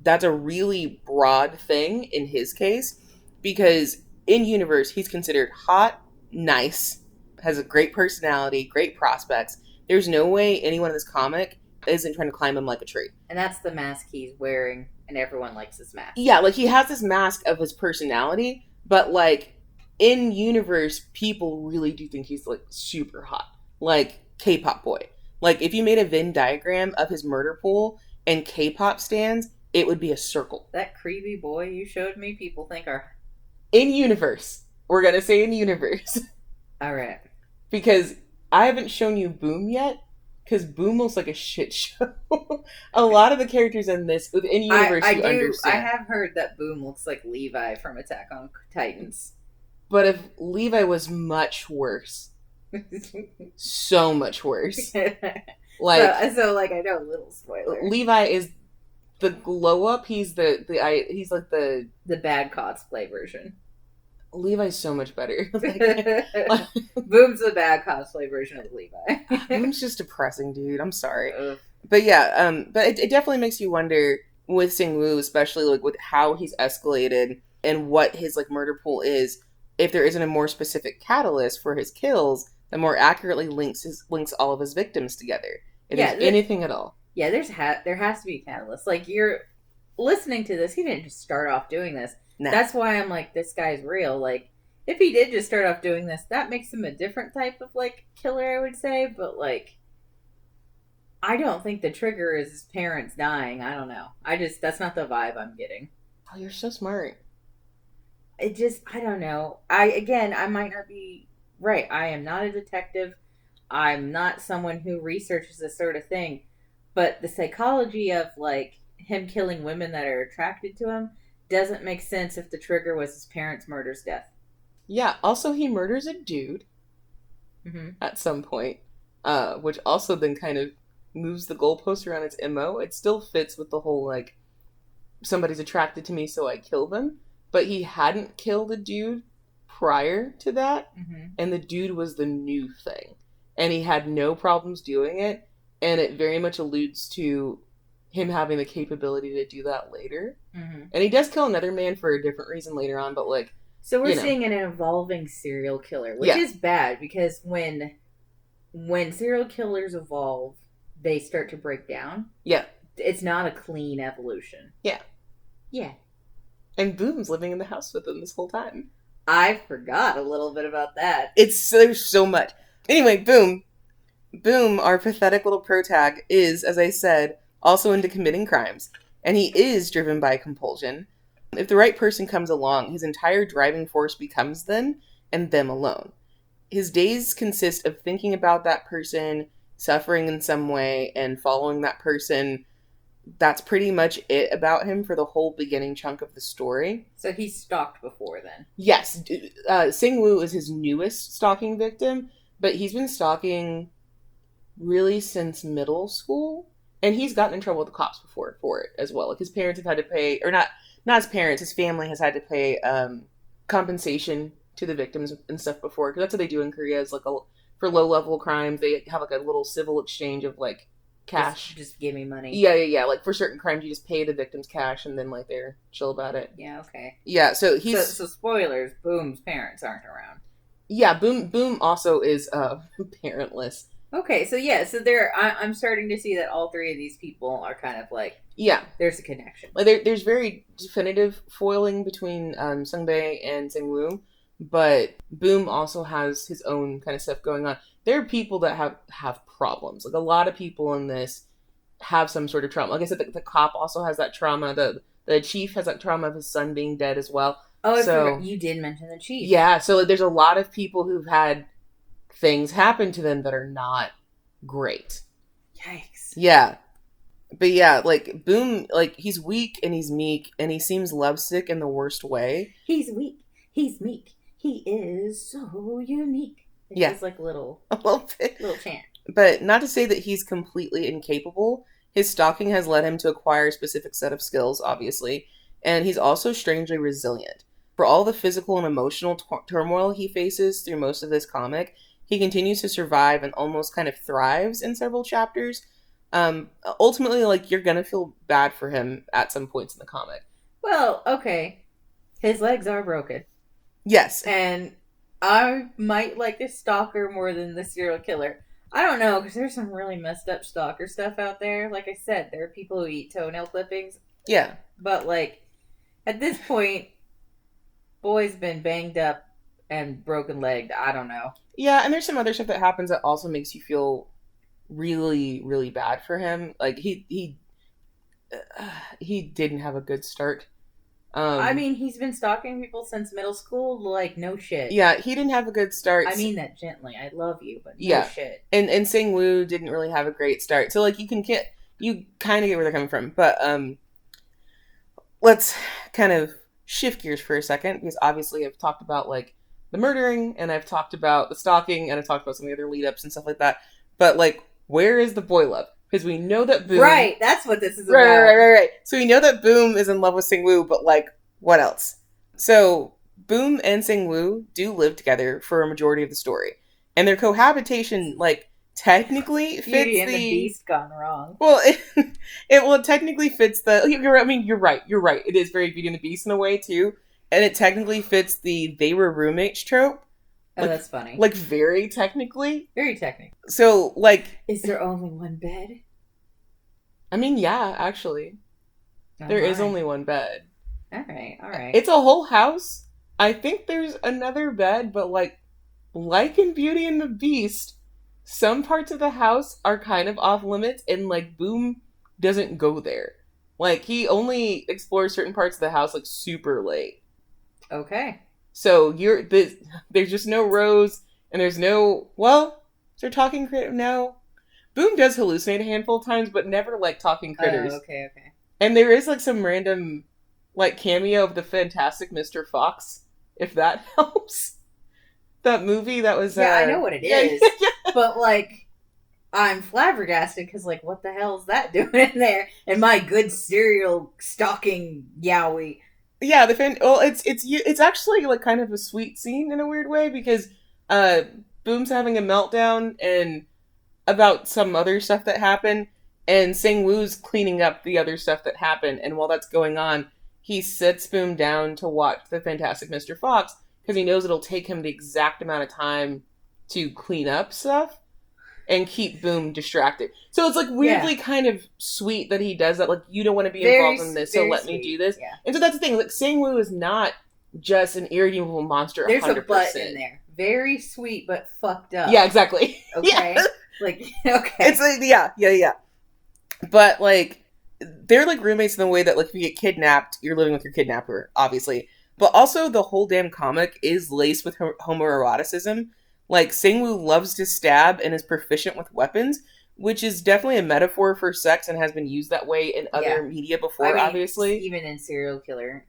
That's a really broad thing in his case, because in universe he's considered hot, nice, has a great personality, great prospects. There's no way anyone in this comic isn't trying to climb him like a tree.
And that's the mask he's wearing, and everyone likes his mask.
Yeah, he has this mask of his personality, but in universe, people really do think he's super hot. K-pop boy. If you made a Venn diagram of his murder pool and K-pop stands, it would be a circle.
That creepy boy you showed me, people think are...
In universe. We're gonna say in universe.
Alright.
Because I haven't shown you Boom yet, because Boom looks like a shit show. A lot of the characters in this, in universe, you understand.
I have heard that Boom looks like Levi from Attack on Titans.
But if Levi was much worse... so much worse.
So I know a little spoiler.
Levi is the glow up. He's he's the
bad cosplay version.
Levi's so much better.
Boom's the bad cosplay version of Levi.
Boom's just depressing, dude. I'm sorry. Ugh. But yeah, but it definitely makes you wonder with Sing-woo, especially with how he's escalated and what his murder pool is, if there isn't a more specific catalyst for his kills that more accurately links all of his victims together. If there's anything at all.
Yeah, there has to be a catalyst. You're listening to this, he didn't just start off doing this. Nah. That's why I'm this guy's real. If he did just start off doing this, that makes him a different type of killer, I would say. But I don't think the trigger is his parents dying. I don't know. That's not the vibe I'm getting.
Oh, you're so smart.
I don't know. I might not be right. I am not a detective. I'm not someone who researches this sort of thing. But the psychology of him killing women that are attracted to him doesn't make sense if the trigger was his parents' murder's death.
Yeah. Also, he murders a dude at some point, which also then kind of moves the goalpost around its MO. It still fits with the whole somebody's attracted to me, so I kill them. But he hadn't killed a dude prior to that, and the dude was the new thing. And he had no problems doing it, and it very much alludes to him having the capability to do that later. And he does kill another man for a different reason later on, but
So we're seeing an evolving serial killer, which is bad, because when serial killers evolve, they start to break down.
Yeah.
It's not a clean evolution.
Yeah.
Yeah.
And Boom's living in the house with them this whole time.
I forgot a little bit about that.
There's so much. Anyway, Boom, our pathetic little protag, is, as I said, also into committing crimes. And he is driven by compulsion. If the right person comes along, his entire driving force becomes them, and them alone. His days consist of thinking about that person, suffering in some way, and following that person that's pretty much it about him for the whole beginning chunk of the story.
So he's stalked before then.
Yes, Sing-woo is his newest stalking victim, but he's been stalking really since middle school, and he's gotten in trouble with the cops before for it as well. Like his parents have had to pay, or not his parents, his family has had to pay compensation to the victims and stuff before, because that's what they do in Korea. Is like for low level crimes, they have like a little civil exchange of like cash.
Just give me money.
Yeah. Like for certain crimes, you just pay the victims cash, and then like they're chill about it.
Yeah, okay.
Yeah, so he's
so spoilers. Boom's parents aren't around.
Yeah, Boom also is parentless.
Okay, so I'm starting to see that all three of these people are kind of like,
yeah,
there's a connection.
Like there's very definitive foiling between Sungbae and Singwoo, but Boom also has his own kind of stuff going on. There are people that have problems. Like a lot of people in this have some sort of trauma. Like I said, the cop also has that trauma. The chief has that trauma of his son being dead as well.
Oh, I forgot. You did mention the chief.
Yeah, so there's a lot of people who've had things happen to them that are not great.
Yikes.
Yeah. But yeah, like Boom, like he's weak and he's meek and he seems lovesick in the worst way.
He's weak. He's meek. He is so unique. It's like a little bit. Little chant.
But not to say that he's completely incapable. His stalking has led him to acquire a specific set of skills, obviously, and he's also strangely resilient. For all the physical and emotional turmoil he faces through most of this comic, he continues to survive and almost kind of thrives in several chapters. Ultimately, like, you're gonna feel bad for him at some points in the comic.
Well, okay. His legs are broken.
Yes.
And I might like this stalker more than the serial killer. I don't know, because there's some really messed up stalker stuff out there. Like I said, there are people who eat toenail clippings.
Yeah.
But, like, at this point, boy's been banged up and broken legged. I don't know.
Yeah, and there's some other stuff that happens that also makes you feel really, really bad for him. Like he didn't have a good start.
I mean, he's been stalking people since middle school. Like, no shit.
Yeah, he didn't have a good start.
I mean that gently. I love you, but no shit.
And Sing-woo didn't really have a great start. So like you kind of get where they're coming from. But let's kind of shift gears for a second, because obviously I've talked about like the murdering and I've talked about the stalking and I've talked about some of the other lead ups and stuff like that. But like, where is the boy love? Because we know that Boom...
Right, that's what this is about.
Right. So we know that Boom is in love with Sing-woo, but like, what else? So Boom and Sing-woo do live together for a majority of the story. And their cohabitation, like, technically fits
Beauty and the Beast gone wrong.
Well, it technically fits the... You're right. It is very Beauty and the Beast in a way, too. And it technically fits the they were roommates trope.
Oh, like, that's funny.
Like, very technically.
Very technically.
So, like...
Is there only one bed?
I mean, yeah, actually. There is only one bed.
All right.
It's a whole house. I think there's another bed, but, like in Beauty and the Beast, some parts of the house are kind of off limits, and, like, Boom doesn't go there. Like, he only explores certain parts of the house, like, super late.
Okay.
So there's just no Rose, and there's no... Well, is there talking critter? No. Boom does hallucinate a handful of times, but never, like, talking critters.
Oh, okay.
And there is, like, some random, like, cameo of the Fantastic Mr. Fox, if that helps. That movie that was...
Yeah, I know what it is. Yeah. But, like, I'm flabbergasted, because, like, what the hell is that doing in there? And my good serial stalking yowie...
Yeah, it's actually like kind of a sweet scene in a weird way, because Boom's having a meltdown and about some other stuff that happened, and Sing-woo's cleaning up the other stuff that happened, and while that's going on, he sits Boom down to watch the Fantastic Mr. Fox, because he knows it'll take him the exact amount of time to clean up stuff and keep Boom distracted. So it's like weirdly kind of sweet that he does that. Like, you don't want to be involved in this, so let me do this. Yeah. And so that's the thing. Like, Sing-woo is not just an irredeemable monster.
There's
100%.
A butt in there. Very sweet, but fucked up.
Yeah, exactly.
Okay.
Yeah.
Like, okay.
It's like, yeah. But like, they're like roommates in the way that like if you get kidnapped, you're living with your kidnapper, obviously. But also the whole damn comic is laced with homoeroticism. Like, Sing-woo loves to stab and is proficient with weapons, which is definitely a metaphor for sex and has been used that way in other media before, obviously.
Even in serial killing,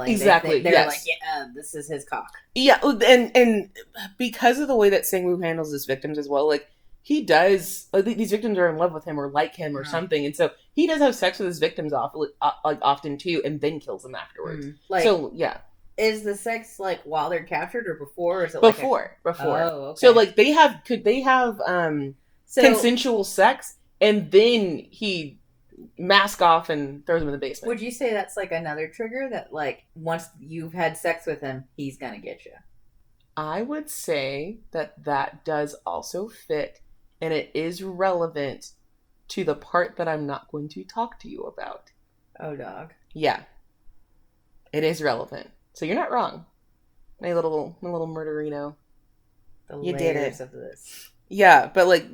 exactly,
they're
yes.
like, yeah, this is his cock.
Yeah, and because of the way that Sang-woo handles his victims as well, like, he does, like, these victims are in love with him or like him or something, and so he does have sex with his victims often too, and then kills them afterwards.
Like,
so, yeah.
Is the sex, like, while they're captured or before? Or is it
before?
Before. Oh, okay.
So, like, could they have consensual sex, and then he mask off and throws him in the basement?
Would you say that's, like, another trigger that, like, once you've had sex with him, he's gonna get you?
I would say that does also fit, and it is relevant to the part that I'm not going to talk to you about.
Oh, dog.
Yeah. It is relevant. So you're not wrong. My little murderino.
You did it. Of this.
Yeah, but like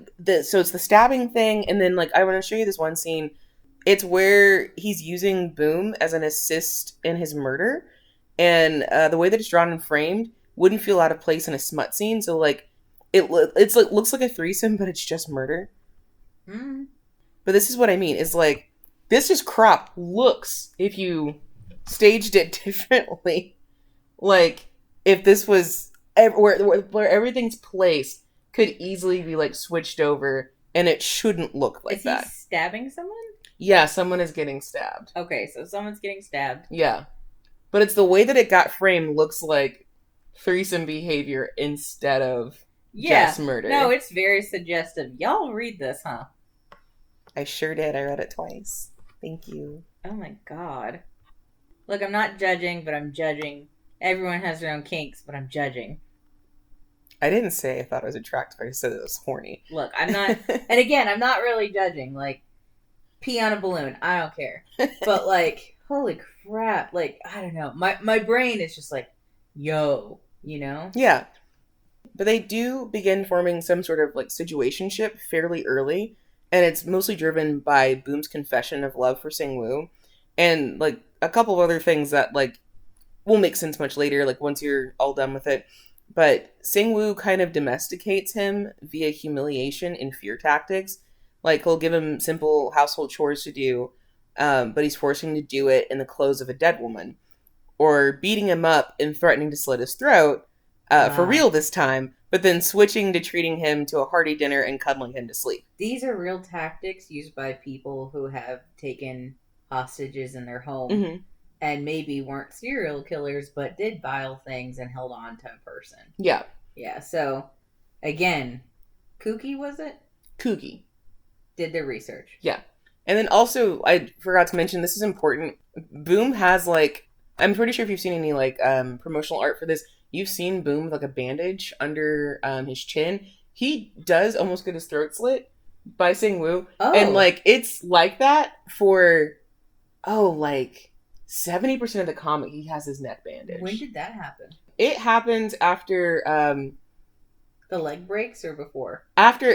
so it's the stabbing thing, and then like I want to show you this one scene. It's where he's using Boom as an assist in his murder, and the way that it's drawn and framed wouldn't feel out of place in a smut scene. So like it's like looks like a threesome, but it's just murder.
Mm.
But this is what I mean. Is like this just crop looks if you staged it differently. Like if this was where everything's placed could easily be like switched over, and it shouldn't look like that.
Is he stabbing someone?
Yeah, someone is getting stabbed.
Okay, so someone's getting stabbed.
Yeah, but it's the way that it got framed looks like threesome behavior instead of just murder.
No, it's very suggestive. Y'all read this, huh?
I sure did. I read it twice. Thank you.
Oh my god. Look, I'm not judging, but I'm judging. Everyone has their own kinks, but I'm judging.
I didn't say I thought it was attractive. I said it was horny.
Look, I'm not... and again, I'm not really judging. Like, pee on a balloon. I don't care. But, like, holy crap. Like, I don't know. My brain is just like, yo, you know?
Yeah. But they do begin forming some sort of, like, situationship fairly early. And it's mostly driven by Boom's confession of love for Sang-woo. And, like, a couple of other things that, like, will make sense much later, like, once you're all done with it. But Sang-woo kind of domesticates him via humiliation and fear tactics. Like, he'll give him simple household chores to do, but he's forcing him to do it in the clothes of a dead woman. Or beating him up and threatening to slit his throat, for real this time, but then switching to treating him to a hearty dinner and cuddling him to sleep.
These are real tactics used by people who have taken hostages in their home.
Mm-hmm.
And maybe weren't serial killers, but did vile things and held on to a person.
Yeah.
Yeah, so, again, Koogi, was it?
Koogi.
Did their research.
Yeah. And then also, I forgot to mention, this is important. Boom has, like, I'm pretty sure if you've seen any, like, promotional art for this, you've seen Boom with, like, a bandage under his chin. He does almost get his throat slit by Sang-woo.
Oh.
And, like, it's like that for, like... 70% of the comic, he has his neck bandage.
When did that happen?
It happens after...
the leg breaks or before?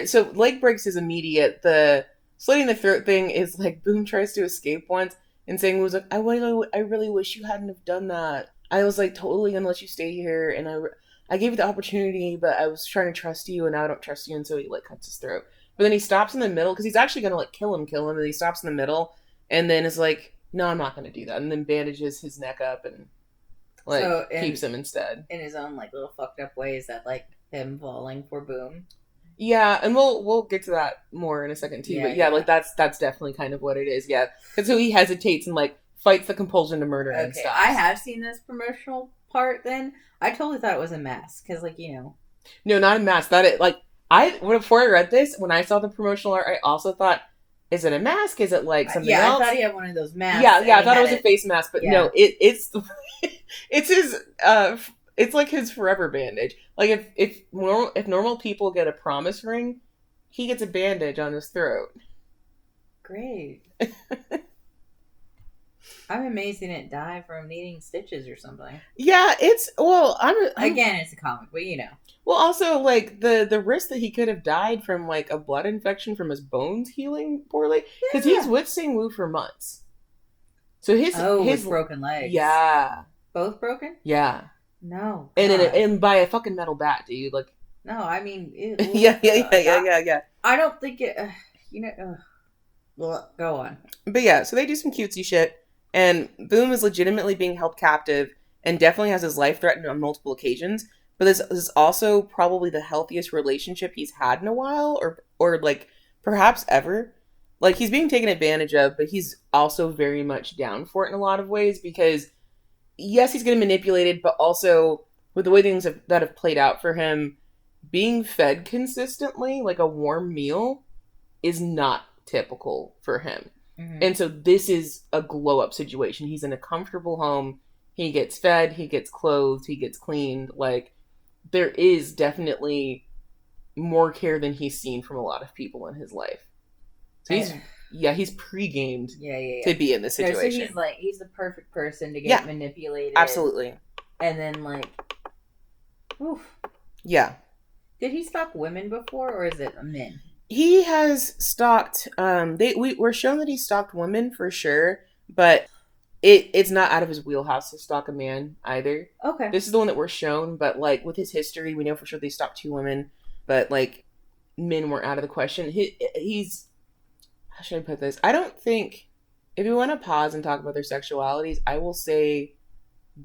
So leg breaks is immediate. The slitting the throat thing is like Boom tries to escape once and saying was like, I really wish you hadn't have done that. I was like totally gonna let you stay here, and I gave you the opportunity, but I was trying to trust you, and now I don't trust you, and so he like cuts his throat. But then he stops in the middle because he's actually gonna like kill him, and he stops in the middle, and then is like, no, I'm not going to do that. And then bandages his neck up and, like, keeps him instead.
In his own, like, little fucked up way, is that, like, him falling for Boom?
Yeah, and we'll get to that more in a second, too. But, like, that's definitely kind of what it is, yeah. And so he hesitates and, like, fights the compulsion to murder and stuff.
I have seen this promotional part, then. I totally thought it was a mask, because, like, you know.
No, not a mask. Before I read this, when I saw the promotional art, I also thought, is it a mask? Is it like something else?
I thought he had one of those masks.
Yeah, I thought it was a face mask, but no, it's his it's like his forever bandage. Like if normal people get a promise ring, he gets a bandage on his throat.
Great. I'm amazed he didn't die from needing stitches or something.
Yeah,
again, it's a comic, but you know.
Well, also, like, the risk that he could have died from, like, a blood infection from his bones healing poorly. Because he's with Sang-woo for months. So his
broken legs.
Yeah.
Both broken?
Yeah.
No.
And by a fucking metal bat, dude. Like.
No, I mean.
Yeah. I don't think it.
ugh. Well, go on.
But yeah, so they do some cutesy shit, and Boom is legitimately being held captive and definitely has his life threatened on multiple occasions. But this is also probably the healthiest relationship he's had in a while, or like perhaps ever. Like he's being taken advantage of, but he's also very much down for it in a lot of ways because yes, he's getting manipulated, but also with the way that have played out for him, being fed consistently like a warm meal is not typical for him.
Mm-hmm.
And so this is a glow up situation. He's in a comfortable home. He gets fed, he gets clothed, he gets cleaned. Like there is definitely more care than he's seen from a lot of people in his life. So he's pre-gamed to be in this situation.
So he's the perfect person to get manipulated.
Absolutely.
And then oof.
Yeah.
Did he stalk women before, or is it men?
He has stalked. We're shown that he stalked women for sure, but it's not out of his wheelhouse to stalk a man either.
Okay.
This is the one that we're shown, but like with his history, we know for sure they stalked 2 women, but like men weren't out of the question. He's how should I put this? I don't think if you want to pause and talk about their sexualities, I will say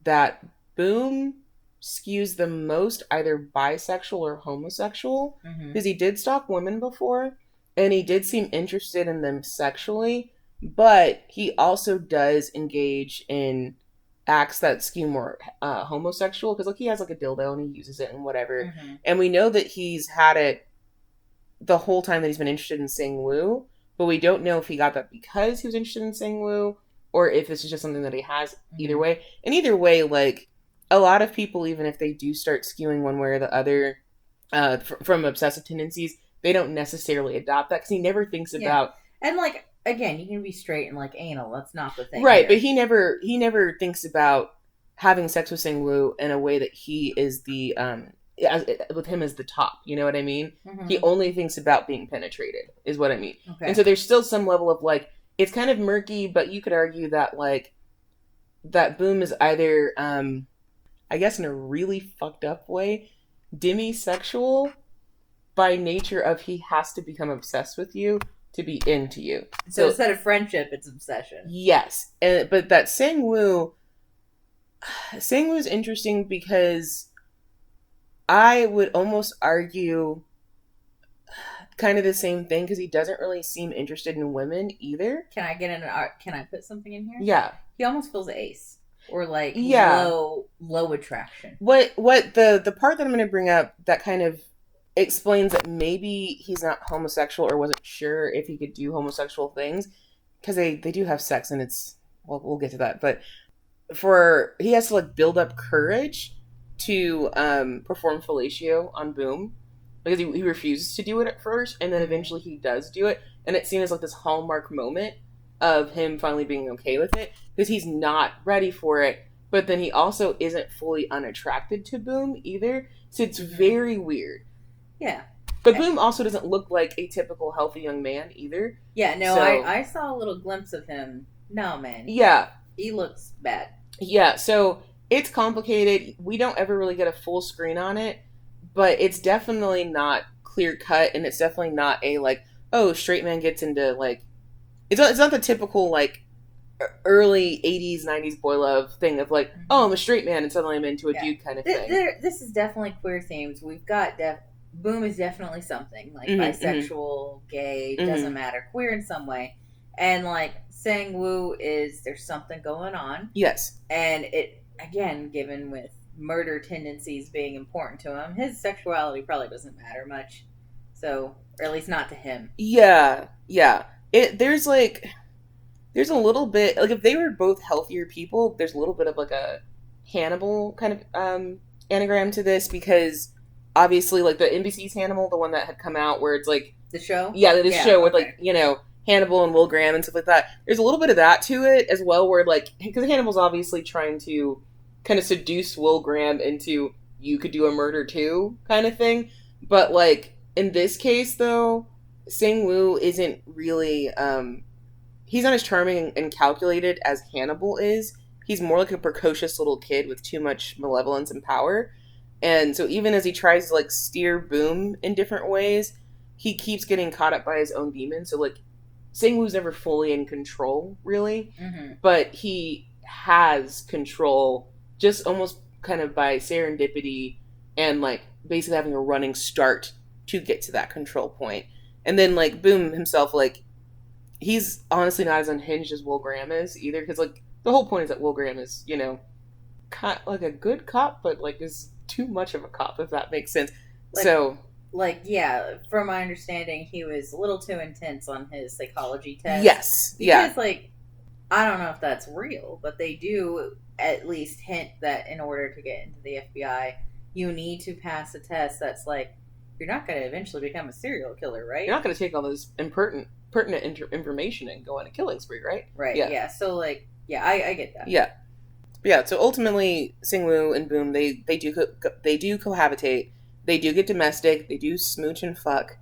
that Boom skews the most either bisexual or homosexual because he did stalk women before and he did seem interested in them sexually, but he also does engage in acts that skew more homosexual because like he has like a dildo and he uses it and whatever, and we know that he's had it the whole time that he's been interested in Sang Woo, but we don't know if he got that because he was interested in Sang Woo or if this is just something that he has either way. And either way, like a lot of people, even if they do start skewing one way or the other from obsessive tendencies, they don't necessarily adopt that because he never thinks about.
And like again, you can be straight and like anal. That's not the thing,
right?
Here.
But he never thinks about having sex with Sang Woo in a way that he is the with him as the top. You know what I mean? He only thinks about being penetrated, is what I mean. Okay. And so there's still some level of like it's kind of murky, but you could argue that like that Boom is either I guess in a really fucked up way, demisexual by nature of he has to become obsessed with you to be into you.
So instead of friendship, it's obsession.
Yes. But that Sang Woo's interesting because I would almost argue kind of the same thing because he doesn't really seem interested in women either.
Can I put something in here?
Yeah.
He almost feels ace. Or like low attraction.
What the part that I'm going to bring up that kind of explains that maybe he's not homosexual or wasn't sure if he could do homosexual things because they do have sex and it's we'll get to that, but he has to like build up courage to perform fellatio on Boom because he refuses to do it at first and then eventually he does do it and it seems like this hallmark moment of him finally being okay with it because he's not ready for it, but then he also isn't fully unattracted to Boom either, so it's very weird.
Yeah.
But Boom also doesn't look like a typical healthy young man either.
Yeah, no, so, I saw a little glimpse of him. No, man.
Yeah.
He looks bad.
Yeah, so it's complicated. We don't ever really get a full screen on it, but it's definitely not clear cut and it's definitely not a like, oh, straight man gets into like it's not the typical like early 80s 90s boy love thing of like oh I'm a straight man and suddenly I'm into a dude kind of thing.
This is definitely queer themes. We've got Boom is definitely something like bisexual, gay, doesn't matter, queer in some way, and like Sang Woo there's something going on.
Yes, and
it again given with murder tendencies being important to him, his sexuality probably doesn't matter much, so or at least not to him.
Yeah. There's a little bit like if they were both healthier people, there's a little bit of like a Hannibal kind of anagram to this because obviously like the NBC's Hannibal, the one that had come out where it's like
the show,
show with like Hannibal and Will Graham and stuff like that. There's a little bit of that to it as well, where like because Hannibal's obviously trying to kind of seduce Will Graham into you could do a murder too kind of thing, but like in this case though. Sang Woo isn't really, he's not as charming and calculated as Hannibal is. He's more like a precocious little kid with too much malevolence and power. And so even as he tries to like steer Boom in different ways, he keeps getting caught up by his own demons. So like Sang-woo's never fully in control, really, but he has control just almost kind of by serendipity and like basically having a running start to get to that control point. And then like Boom himself, like he's honestly not as unhinged as Will Graham is either, because like the whole point is that Will Graham is, you know, like a good cop, but like is too much of a cop, if that makes sense.
Like,
so
like, yeah, from my understanding, he was a little too intense on his psychology test.
Yes,
because, like, I don't know if that's real, but they do at least hint that in order to get into the FBI, you need to pass a test that's like, you're not going to eventually become a serial killer, right?
You're not going to take all this pertinent information and go on a killing spree, right?
Right, yeah. So, like, yeah, I get that.
Yeah. Yeah, so ultimately, Sang-woo and Boom, they do cohabitate. They do get domestic. They do smooch and fuck.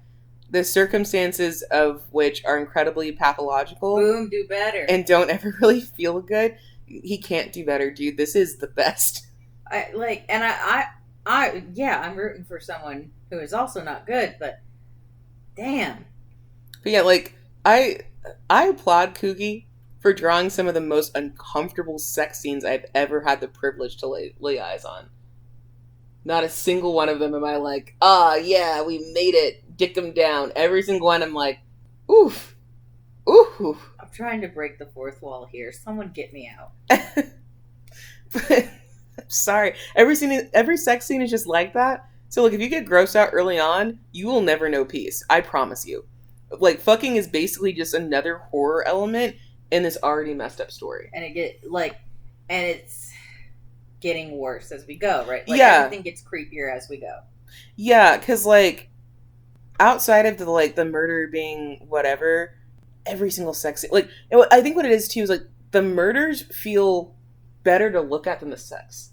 The circumstances of which are incredibly pathological.
Boom, do better.
And don't ever really feel good. He can't do better, dude. This is the best.
I'm rooting for someone who is also not good, but damn.
But yeah, like, I applaud Koogi for drawing some of the most uncomfortable sex scenes I've ever had the privilege to lay eyes on. Not a single one of them am I like, yeah, we made it, dick them down. Every single one I'm like, oof, ooh.
I'm trying to break the fourth wall here. Someone get me out.
I'm sorry. Every sex scene is just like that. So like, if you get grossed out early on, you will never know peace. I promise you. Like, fucking is basically just another horror element in this already messed up story.
And it's getting worse as we go, right? Like,
yeah.
Everything gets creepier as we go.
Yeah, because, like, outside of the murder being whatever, every single sex scene, like, I think what it is, too, is, like, the murders feel better to look at than the sex.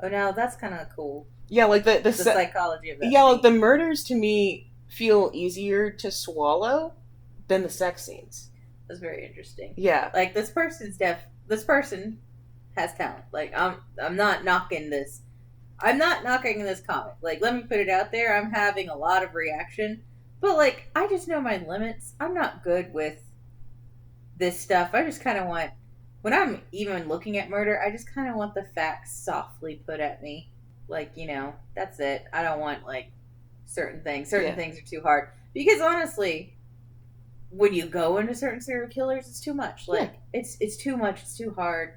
Oh, no, that's kind of cool.
Yeah, like, the
psychology of that.
Yeah, like, the murders, to me, feel easier to swallow than the sex scenes.
That's very interesting.
Yeah.
Like, this person has talent. Like, I'm not knocking this. I'm not knocking this comic. Like, let me put it out there. I'm having a lot of reaction. But, like, I just know my limits. I'm not good with this stuff. I just kind of want, when I'm even looking at murder, I just kind of want the facts softly put at me. Like, you know, that's it. I don't want, like, certain things. Certain things are too hard. Because, honestly, when you go into certain serial killers, it's too much. Like, it's too much. It's too hard.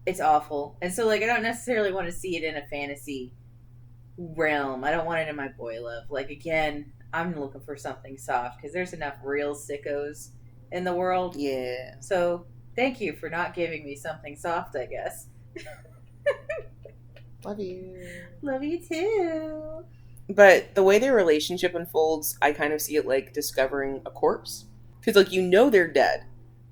It's awful. And so, like, I don't necessarily want to see it in a fantasy realm. I don't want it in my boy love. Like, again, I'm looking for something soft because there's enough real sickos in the world.
Yeah.
So, thank you for not giving me something soft, I guess.
Love you.
Love you too.
But the way their relationship unfolds, I kind of see it like discovering a corpse. Because, like, you know they're dead,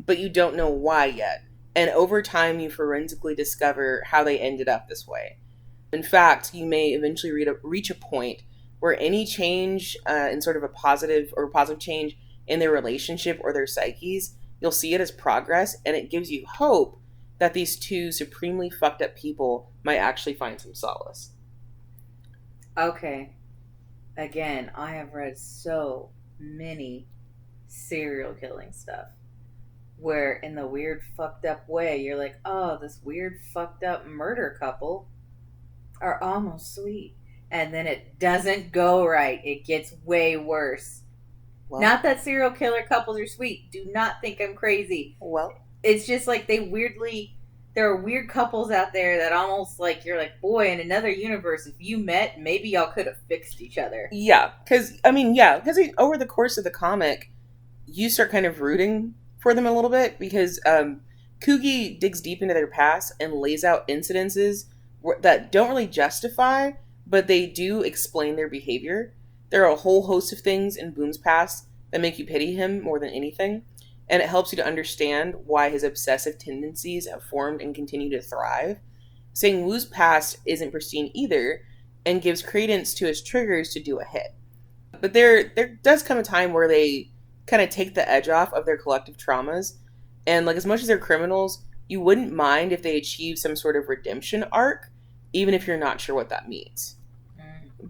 but you don't know why yet. And over time, you forensically discover how they ended up this way. In fact, you may eventually reach a point where any change in sort of a positive change in their relationship or their psyches, you'll see it as progress, and it gives you hope that these two supremely fucked up people might actually find some solace.
Okay. Again, I have read so many serial killing stuff where in the weird fucked up way you're like, oh, this weird fucked up murder couple are almost sweet, and then it doesn't go right. It gets way worse. Well, not that serial killer couples are sweet. Do not think I'm crazy.
Well,
it's just like there are weird couples out there that almost like you're like, boy, in another universe, if you met, maybe y'all could have fixed each other.
Yeah, because over the course of the comic, you start kind of rooting for them a little bit because Koogi digs deep into their past and lays out incidences that don't really justify, but they do explain their behavior. There are a whole host of things in Boom's past that make you pity him more than anything, and it helps you to understand why his obsessive tendencies have formed and continue to thrive. Sang-woo's past isn't pristine either, and gives credence to his triggers to do a hit. But there does come a time where they kind of take the edge off of their collective traumas, and like as much as they're criminals, you wouldn't mind if they achieve some sort of redemption arc, even if you're not sure what that means.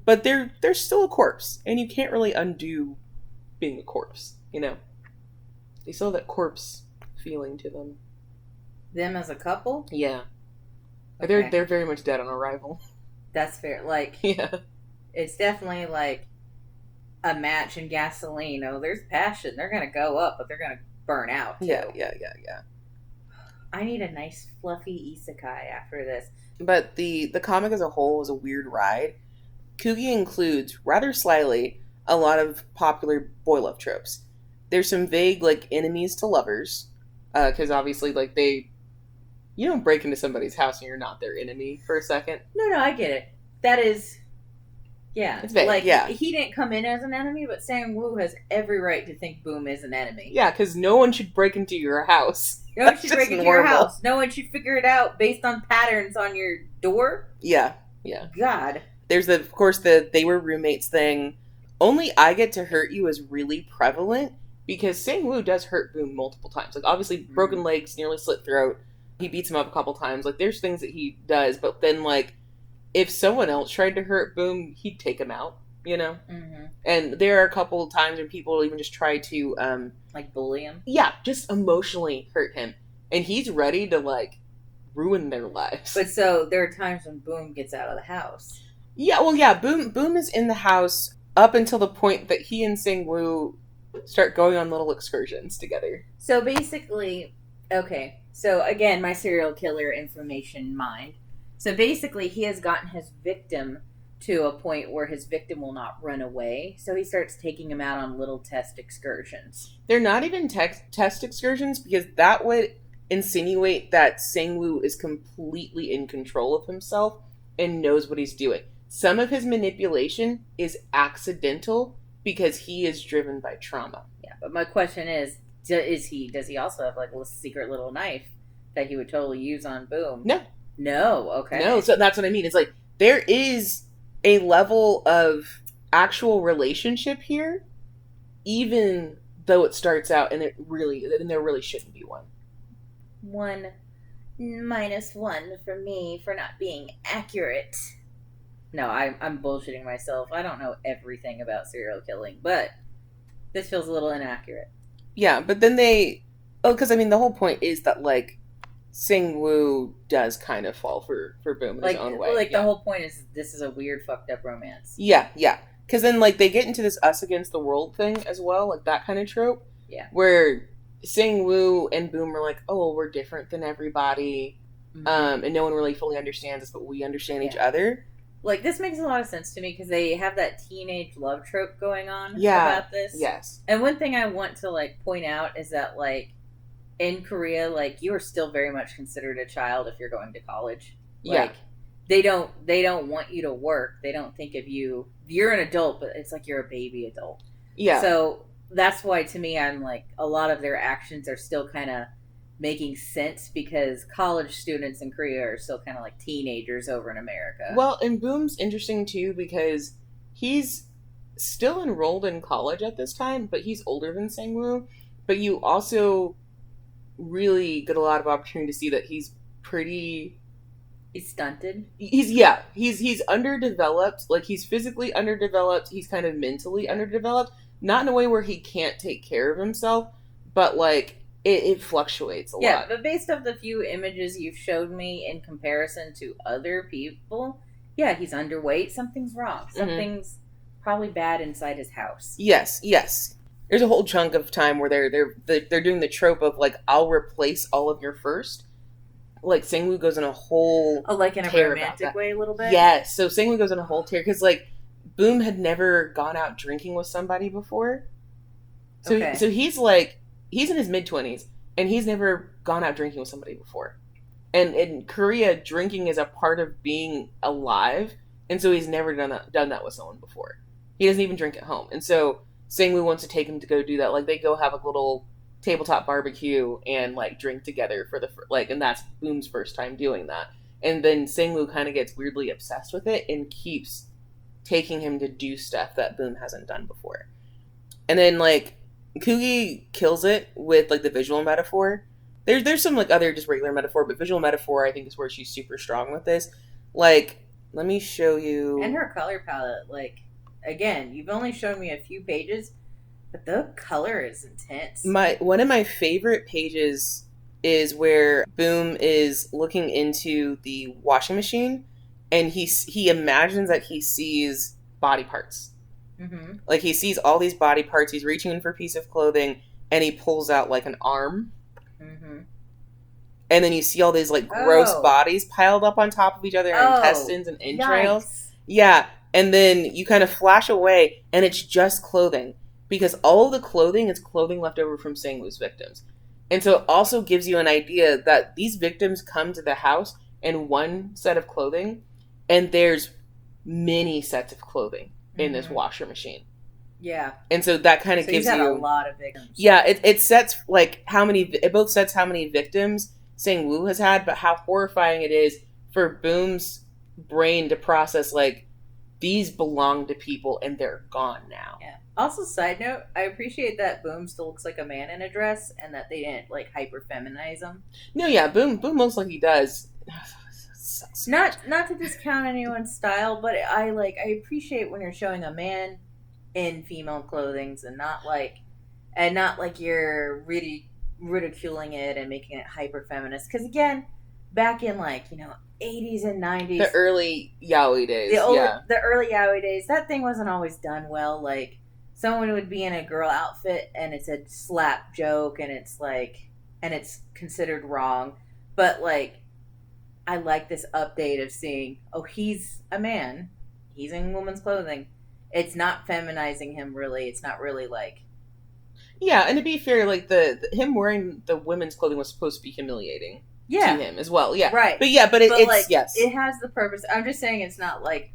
But they're still a corpse, and you can't really undo being a corpse, you know? They still have that corpse feeling to them.
Them as a couple?
Yeah.
Okay.
They're very much dead on arrival.
That's fair. Like,
Yeah.
it's definitely like a match in gasoline. Oh, there's passion. They're gonna go up, but they're gonna burn out too.
Yeah.
I need a nice fluffy isekai after this.
But the comic as a whole was a weird ride. Koogi includes, rather slyly, a lot of popular boy love tropes. There's some vague, like, enemies to lovers, because obviously, like, you don't break into somebody's house and you're not their enemy for a second.
No, I get it. That is, yeah.
It's vague,
like,
yeah.
He didn't come in as an enemy, but Sang-woo has every right to think Boom is an enemy.
Yeah, because no one should break into your house.
No one should break into your house. No one should figure it out based on patterns on your door.
Yeah.
God.
There's, of course, the they were roommates thing. Only I get to hurt you is really prevalent because Sang-woo does hurt Boom multiple times. Like, obviously, broken legs, nearly slit throat. He beats him up a couple times. Like, there's things that he does, but then, like, if someone else tried to hurt Boom, he'd take him out, you know?
Mm-hmm.
And there are a couple of times when people even just try to,
like, bully him?
Yeah, just emotionally hurt him. And he's ready to, like, ruin their lives.
But so, there are times when Boom gets out of the house.
Yeah, well, yeah, Boom is in the house up until the point that he and Sang-woo start going on little excursions together.
So basically, okay, so again, my serial killer information mind. So basically, he has gotten his victim to a point where his victim will not run away. So he starts taking him out on little test excursions.
They're not even test excursions because that would insinuate that Sang-woo is completely in control of himself and knows what he's doing. Some of his manipulation is accidental because he is driven by trauma.
Yeah, but my question is does he also have like a secret little knife that he would totally use on Boom? No, okay.
No, so that's what I mean. It's like there is a level of actual relationship here, even though it starts out and there really shouldn't be one.
1 minus 1 for me for not being accurate. No, I'm bullshitting myself. I don't know everything about serial killing, but this feels a little inaccurate.
Yeah, but then because I mean the whole point is that like Sang-woo does kind of fall for Boom in his own way.
Like the whole point is this is a weird fucked up romance.
Yeah. Because then like they get into this us against the world thing as well, like that kind of trope.
Yeah.
Where Sang-woo and Boom are like, oh, we're different than everybody, and no one really fully understands us, but we understand each other.
Like, this makes a lot of sense to me because they have that teenage love trope going on about this.
Yes.
And one thing I want to, like, point out is that, like, in Korea, like, you are still very much considered a child if you're going to college. Like, they don't want you to work. They don't think of you. You're an adult, but it's like you're a baby adult.
Yeah.
So that's why, to me, I'm like, a lot of their actions are still kind of making sense because college students in Korea are still kind of like teenagers over in America.
Well, and Boom's interesting too because he's still enrolled in college at this time, but he's older than Sang-woo. But you also really get a lot of opportunity to see that he's
stunted.
He's underdeveloped. Like he's physically underdeveloped. He's kind of mentally underdeveloped. Not in a way where he can't take care of himself, but like it fluctuates a lot.
Yeah, but based off the few images you've showed me in comparison to other people, yeah, he's underweight. Something's wrong. Something's probably bad inside his house.
Yes. There's a whole chunk of time where they're doing the trope of like I'll replace all of your first. Like Sang-woo goes in a whole
like in a romantic way a little bit.
Yes, so Sang-woo goes in a whole tear because like Boom had never gone out drinking with somebody before. So he's like he's in his mid-20s and he's never gone out drinking with somebody before. And in Korea, drinking is a part of being alive, and so he's never done that with someone before. He doesn't even drink at home, and so Sang-woo wants to take him to go do that. Like they go have a little tabletop barbecue and like drink together for and that's Boom's first time doing that. And then Sang-woo kind of gets weirdly obsessed with it and keeps taking him to do stuff that Boom hasn't done before. And then like Koogi kills it with like the visual metaphor. There's some like other just regular metaphor, but visual metaphor I think is where she's super strong with this. Like, let me show you.
And her color palette, like, again, you've only shown me a few pages, But the color is intense.
One of my favorite pages is where Boom is looking into the washing machine, and he imagines that he sees body parts.
Mm-hmm.
Like he sees all these body parts. He's reaching in for a piece of clothing, and he pulls out like an arm.
Mm-hmm.
And then you see all these like gross bodies piled up on top of each other, intestines and entrails.
Yikes.
Yeah, and then you kind of flash away, and it's just clothing, because all of the clothing is clothing left over from Sangwoo's victims. And so it also gives you an idea that these victims come to the house in one set of clothing, and there's many sets of clothing in this washer machine.
Yeah.
And so that kind of gives
you
you
a lot of victims.
Yeah, it sets like it both sets how many victims Sangwoo has had, but how horrifying it is for Boom's brain to process like these belong to people and they're gone now.
Yeah. Also, side note, I appreciate that Boom still looks like a man in a dress and that they didn't like hyper feminize him.
No, yeah, Boom looks like he does.
Not to discount anyone's style, but I appreciate when you're showing a man in female clothing and not like you're really ridiculing it and making it hyper feminist. Because again, back in 80s and 90s,
the early yaoi days,
the early yaoi days, that thing wasn't always done well. Like someone would be in a girl outfit and it's a slap joke and it's considered wrong, but like I like this update of seeing, oh, he's a man, he's in woman's clothing. It's not feminizing him really. It's not really like.
Yeah, and to be fair, like the him wearing the women's clothing was supposed to be humiliating to him as well. Yeah,
right.
But it's
like,
yes,
it has the purpose. I'm just saying it's not like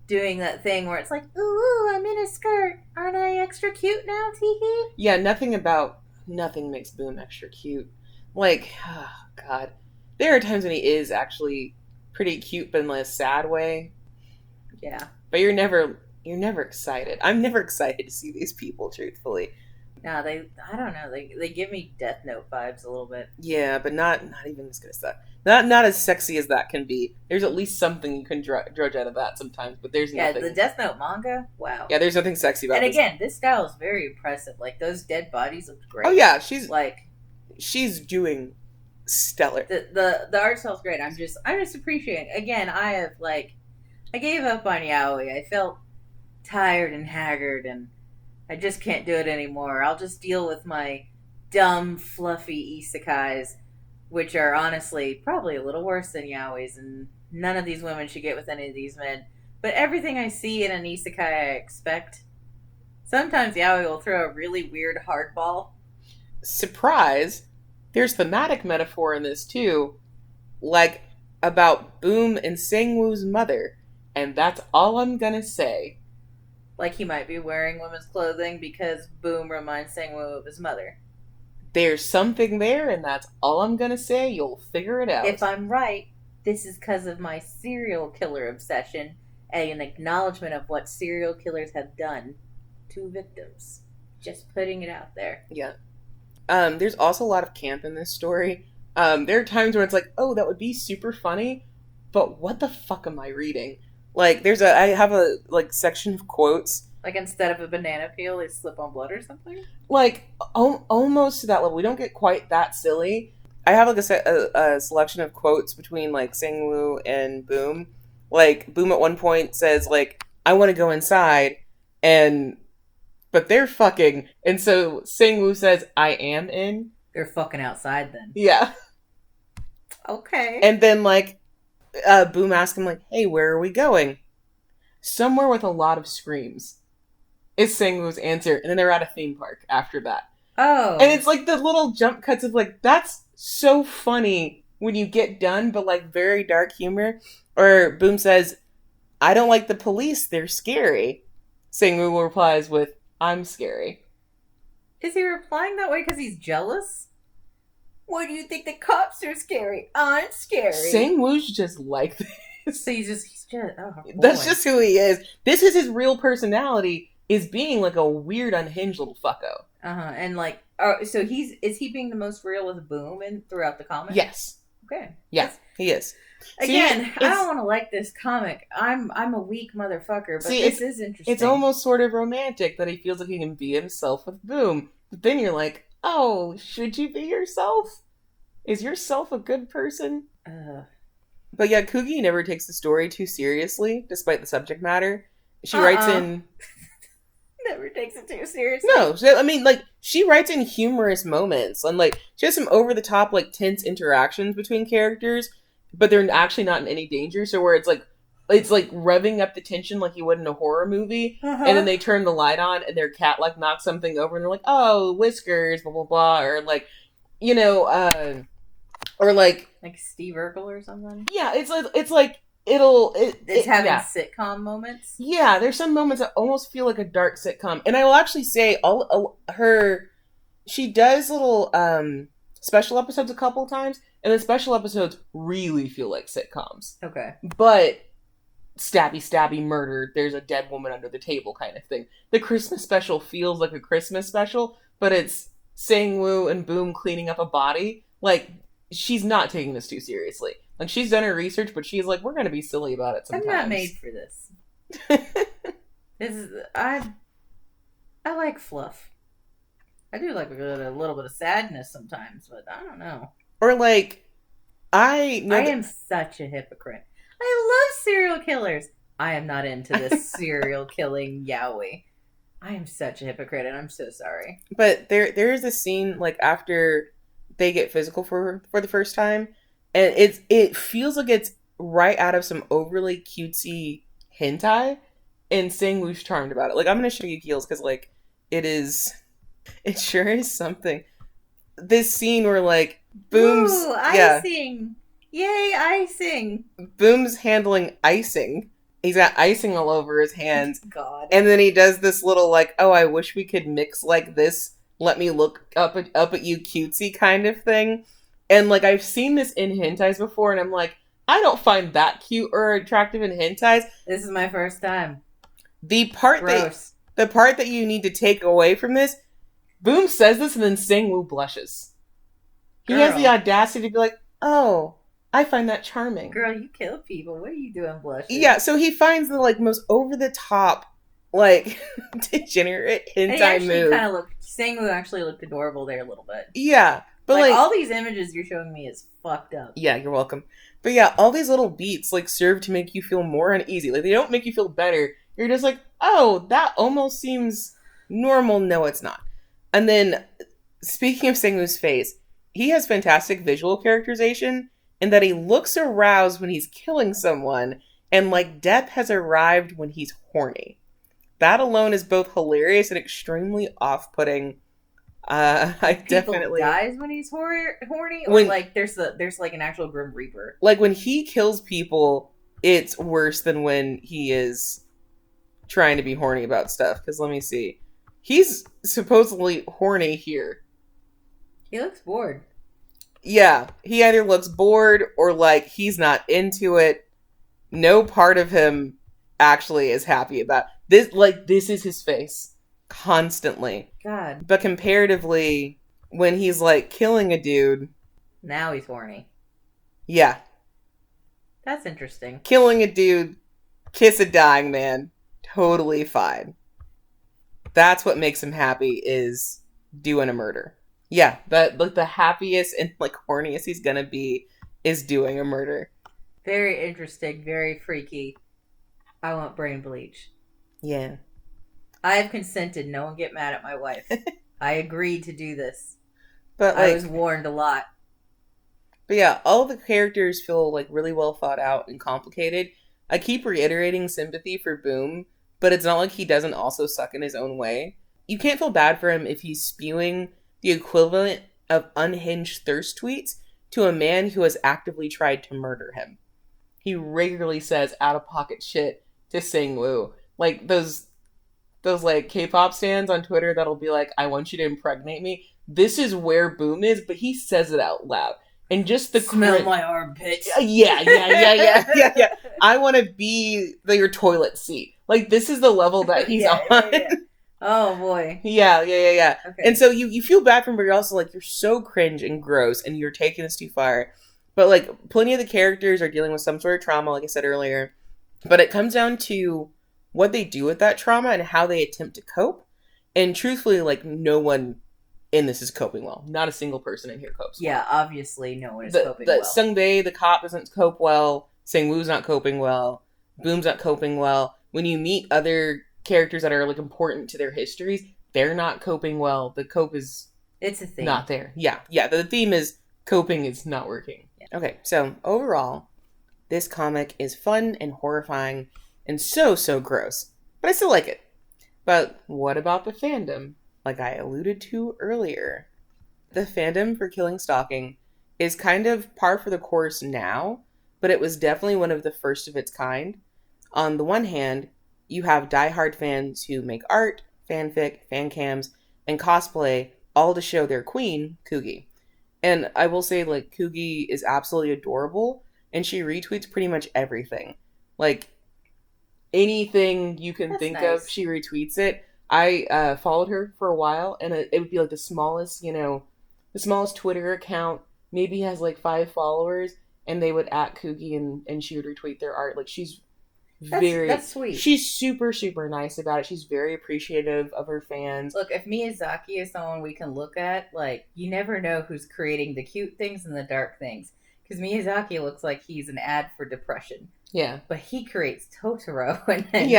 doing that thing where it's like, ooh, I'm in a skirt. Aren't I extra cute now, teehee?
Yeah, nothing makes Boom extra cute. Like, oh God, there are times when he is actually pretty cute, but in a sad way.
Yeah,
but you're never excited. I'm never excited to see these people, truthfully.
No, I don't know. They give me Death Note vibes a little bit.
Yeah, but not even as good as that. Not as sexy as that can be. There's at least something you can drudge out of that sometimes, but there's nothing.
Yeah, the Death Note manga, wow.
Yeah, there's nothing sexy about it.
And again, this style is very impressive. Like, those dead bodies look great.
Oh, yeah, she's doing stellar.
The art style's great. I'm just appreciating. Again, I gave up on yaoi. I felt tired and haggard, and I just can't do it anymore. I'll just deal with my dumb, fluffy isekais, which are honestly probably a little worse than yaois, and none of these women should get with any of these men. But everything I see in an isekai I expect. Sometimes yaoi will throw a really weird hardball.
Surprise! There's thematic metaphor in this too, like about Boom and Sangwoo's mother, and that's all I'm gonna say.
Like he might be wearing women's clothing because Boom reminds Sangwoo of his mother.
There's something there, and that's all I'm gonna say. You'll figure it out.
If I'm right, this is because of my serial killer obsession and an acknowledgement of what serial killers have done to victims. Just putting it out there.
Yeah. There's also a lot of camp in this story. There are times where it's like, oh, that would be super funny, but what the fuck am I reading? Like, I have a, section of quotes.
Like, instead of a banana peel, they slip on blood or something?
Like, almost to that level. We don't get quite that silly. I have, a selection of quotes between, Sangwoo and Boom. Like, Boom at one point says, I want to go inside, but they're fucking. And so Sangwoo says, I am in.
They're fucking outside then.
Yeah.
Okay.
And then, Boom asks him, hey, where are we going? Somewhere with a lot of screams. Is Sangwoo's answer. And then they're at a theme park after that.
Oh.
And it's the little jump cuts of that's so funny when you get done, but very dark humor. Or Boom says, I don't like the police, they're scary. Sangwoo replies with, I'm scary.
Is he replying that way because he's jealous? Why do you think the cops are scary? I'm scary.
Sangwoo's just like this.
So he's just
That's just who he is. This is his real personality, is being a weird, unhinged little fucko.
And so is he being the most real with Boom throughout the comic?
Yes.
Okay.
Yeah, he is.
Again, I don't want to like this comic. I'm a weak motherfucker, but this is interesting.
It's almost sort of romantic that he feels like he can be himself with Boom. But then you're like, oh, should you be yourself? Is yourself a good person? But yeah, Koogi never takes the story too seriously, despite the subject matter. She writes in...
Never takes it too seriously.
No, I mean, like, she writes in humorous moments. And, like, she has some over-the-top, like, tense interactions between characters, but they're actually not in any danger. So where it's like revving up the tension like you would in a horror movie. And then they turn the light on and their cat, like, knocks something over and they're like, oh, whiskers, blah, blah, blah. Or, like, you know, or, like...
Like Steve Urkel or something?
Yeah, it's
having sitcom moments.
Yeah, there's some moments that almost feel like a dark sitcom, and I will actually say she does little special episodes a couple times, and the special episodes really feel like sitcoms.
Okay,
but stabby murder, there's a dead woman under the table kind of thing. The Christmas special feels like a Christmas special, but it's Sang-woo and Boom cleaning up a body. Like, she's not taking this too seriously. Like, she's done her research, but she's like, we're going to be silly about it sometimes.
I'm not made for this. I like fluff. I do like a little bit of sadness sometimes, but I don't know.
Or, like, I
am such a hypocrite. I love serial killers. I am not into this serial killing yaoi. I am such a hypocrite, and I'm so sorry.
But there is a scene, like, after they get physical for the first time, and it feels like it's right out of some overly cutesy hentai, and Sang-woo's charmed about it. Like, I'm going to show you Keelz, because, like, it sure is something. This scene where, like, Boom's...
Ooh, icing! Yeah. Yay, icing!
Boom's handling icing. He's got icing all over his hands.
God.
And then he does this little, like, oh, I wish we could mix like this. Let me look up at you cutesy kind of thing. And, like, I've seen this in hentais before, and I'm like, I don't find that cute or attractive in hentais.
This is my first time.
The part that you need to take away from this, Boom says this, and then Sang-woo blushes. Girl. He has the audacity to be like, oh, I find that charming.
Girl, you kill people. What are you doing blushing?
Yeah, so he finds the, like, most over-the-top, like, degenerate hentai move.
Sang-woo actually looked adorable there a little bit.
Yeah. But, like,
all these images you're showing me is fucked up.
Yeah, you're welcome. But yeah, all these little beats, like, serve to make you feel more uneasy. Like, they don't make you feel better. You're just like, oh, that almost seems normal. No, it's not. And then, speaking of Sang-woo's face, he has fantastic visual characterization in that he looks aroused when he's killing someone, and, like, death has arrived when he's horny. That alone is both hilarious and extremely off-putting. Definitely
dies when he's horny, or like there's like an actual Grim Reaper.
Like, when he kills people, it's worse than when he is trying to be horny about stuff. Because let me see, he's supposedly horny here.
He looks bored.
Yeah, he either looks bored or like he's not into it. No part of him actually is happy about this. Like, this is his face. Constantly.
God.
But comparatively, when he's, like, killing a dude...
Now he's horny.
Yeah.
That's interesting.
Killing a dude, kiss a dying man, totally fine. That's what makes him happy, is doing a murder. Yeah, but, like, the happiest and, like, horniest he's gonna be is doing a murder.
Very interesting, very freaky. I want brain bleach.
Yeah.
I have consented. No one get mad at my wife. I agreed to do this.
But, like,
I was warned a lot.
But yeah, all the characters feel, like, really well thought out and complicated. I keep reiterating sympathy for Boom, but it's not like he doesn't also suck in his own way. You can't feel bad for him if he's spewing the equivalent of unhinged thirst tweets to a man who has actively tried to murder him. He regularly says out-of-pocket shit to Sang-woo. Like, those like K-pop stans on Twitter that'll be like, I want you to impregnate me. This is where Boom is, but he says it out loud. And just the
smell my armpits.
Yeah. I want to be your toilet seat. Like, this is the level that he's on. Yeah.
Oh boy.
Yeah.
Okay.
And so you feel bad for him, but you're also like, you're so cringe and gross and you're taking this too far. But like plenty of the characters are dealing with some sort of trauma, like I said earlier. But it comes down to what they do with that trauma and how they attempt to cope. And truthfully, like no one in this is coping well. Not a single person in here copes well.
Yeah, obviously no one is
The
coping well.
Sungbei, the cop, doesn't cope well. Sang-woo's not coping well. Boom's not coping well. When you meet other characters that are like important to their histories, they're not coping well. The cope is
It's a thing.
not there. Yeah. The theme is coping is not working. Yeah. Okay, so overall, this comic is fun and horrifying and so gross. But I still like it. But what about the fandom? Like I alluded to earlier. The fandom for Killing Stalking is kind of par for the course now, but it was definitely one of the first of its kind. On the one hand, you have diehard fans who make art, fanfic, fan cams, and cosplay all to show their queen, Koogi. And I will say, like, Koogi is absolutely adorable, and she retweets pretty much everything. Like, anything you can think of, she retweets it. I followed her for a while, and it would be like the smallest Twitter account, maybe has like 5 followers, and they would at Koogi and she would retweet their art. Like that's
sweet.
She's super nice about it. She's very appreciative of her fans.
Look, if Miyazaki is someone we can look at, like, you never know who's creating the cute things and the dark things. Because Miyazaki looks like he's an ad for depression.
Yeah.
But he creates Totoro and then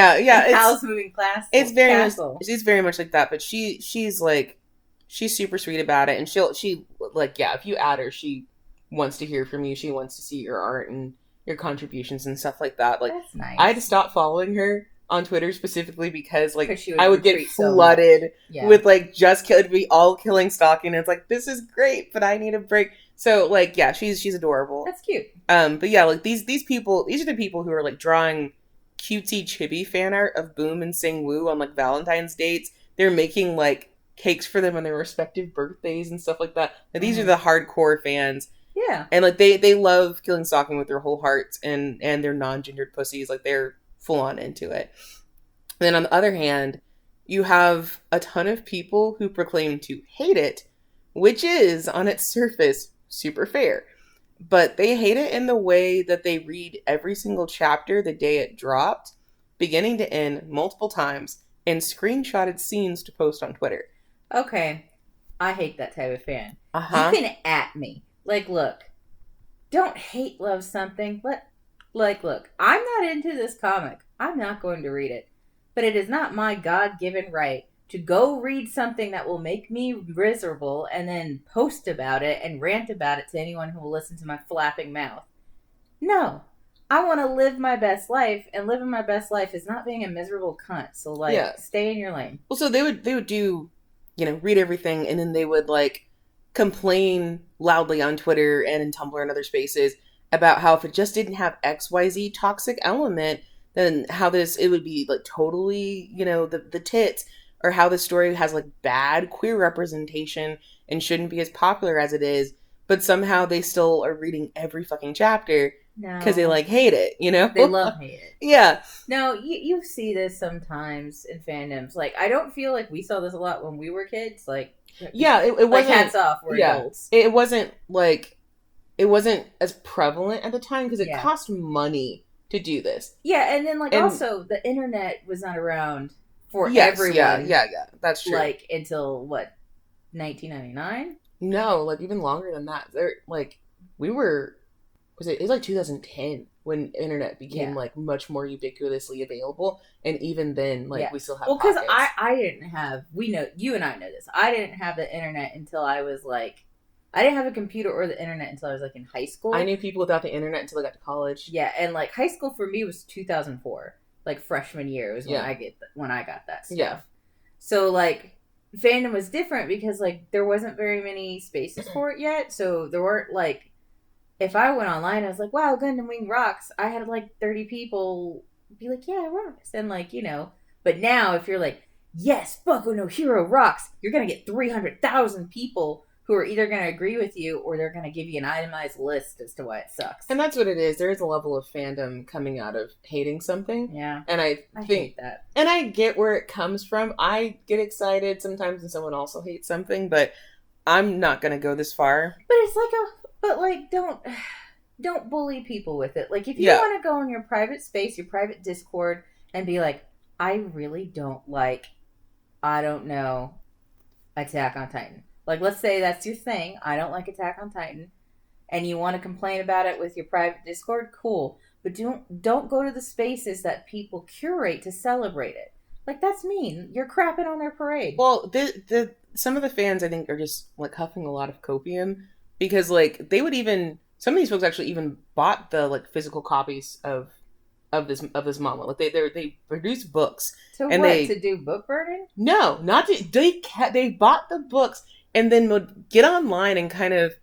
Howl's Moving Castle.
It's very much like that, but she's super sweet about it, and she like, yeah, if you add her, she wants to hear from you. She wants to see your art and your contributions and stuff like that. Like,
that's nice.
I had to stop following her on Twitter specifically because like I would get flooded with like it'd be all Killing Stalking, and it's like, this is great, but I need a break. So like, yeah, she's adorable.
That's cute.
But yeah, like these are the people who are like drawing cutesy chibi fan art of Boom and Sang-woo on like Valentine's dates. They're making like cakes for them on their respective birthdays and stuff like that. Like, these are the hardcore fans.
Yeah.
And like they love Killing Stalking with their whole hearts, and they're non-gendered pussies. Like, they're full on into it. And then on the other hand, you have a ton of people who proclaim to hate it, which is on its surface super fair. But they hate it in the way that they read every single chapter the day it dropped, beginning to end, multiple times, and screenshotted scenes to post on Twitter.
Okay. I hate that type of fan.
Uh-huh.
You can at me. Like, look. Don't hate love something. Look, I'm not into this comic. I'm not going to read it. But it is not my God-given right to go read something that will make me miserable and then post about it and rant about it to anyone who will listen to my flapping mouth. No. I want to live my best life, and living my best life is not being a miserable cunt. So, like, stay in your lane.
Well, so they would do, read everything, and then they would, like, complain loudly on Twitter and in Tumblr and other spaces about how if it just didn't have XYZ toxic element, then how it would be, like, totally, the tits, or how the story has, like, bad queer representation and shouldn't be as popular as it is, but somehow they still are reading every fucking chapter because they, like, hate it,
They love hate it.
Yeah.
No, you see this sometimes in fandoms. Like, I don't feel like we saw this a lot when we were kids. Like,
yeah, it wasn't,
like, hats off, we're adults.
It wasn't as prevalent at the time because it cost money to do this.
Yeah, and then, like, also, the internet was not around for everyone.
Yeah, that's true.
Like, until, what, 1999?
No, like, even longer than that. It was like 2010 when internet became like much more ubiquitously available, and even then, like, we still have.
Well, because I didn't have. You and I know this. I didn't have the internet until I was like, I didn't have a computer or the internet until I was like in high school.
I knew people without the internet until I got to college.
Yeah, and like high school for me was 2004, like freshman year was when I got that stuff.
Yeah.
So like fandom was different because like there wasn't very many spaces for it yet, so there weren't like. If I went online, I was like, wow, Gundam Wing rocks. I had like 30 people be like, yeah, it rocks. And like, but now if you're like, yes, Boku no Hero rocks, you're going to get 300,000 people who are either going to agree with you or they're going to give you an itemized list as to why it sucks.
And that's what it is. There is a level of fandom coming out of hating something.
Yeah.
And I think
hate that.
And I get where it comes from. I get excited sometimes when someone also hates something, but I'm not going to go this far.
But it's like don't. don't bully people with it. Like, if you
Yeah.
want to go in your private space, your private Discord, and be like, I really don't like, I don't know, Attack on Titan. Like, let's say that's your thing. I don't like Attack on Titan, and you want to complain about it with your private Discord. Cool, but don't go to the spaces that people curate to celebrate it. Like, that's mean. You're crapping on their parade.
Well, the some of the fans I think are just like huffing a lot of copium because like they would even some of these folks actually even bought the like physical copies of this manga. Like they produce books
To
and
what?
they
To do book burning?
no, not to, they bought the books and then would get online and kind of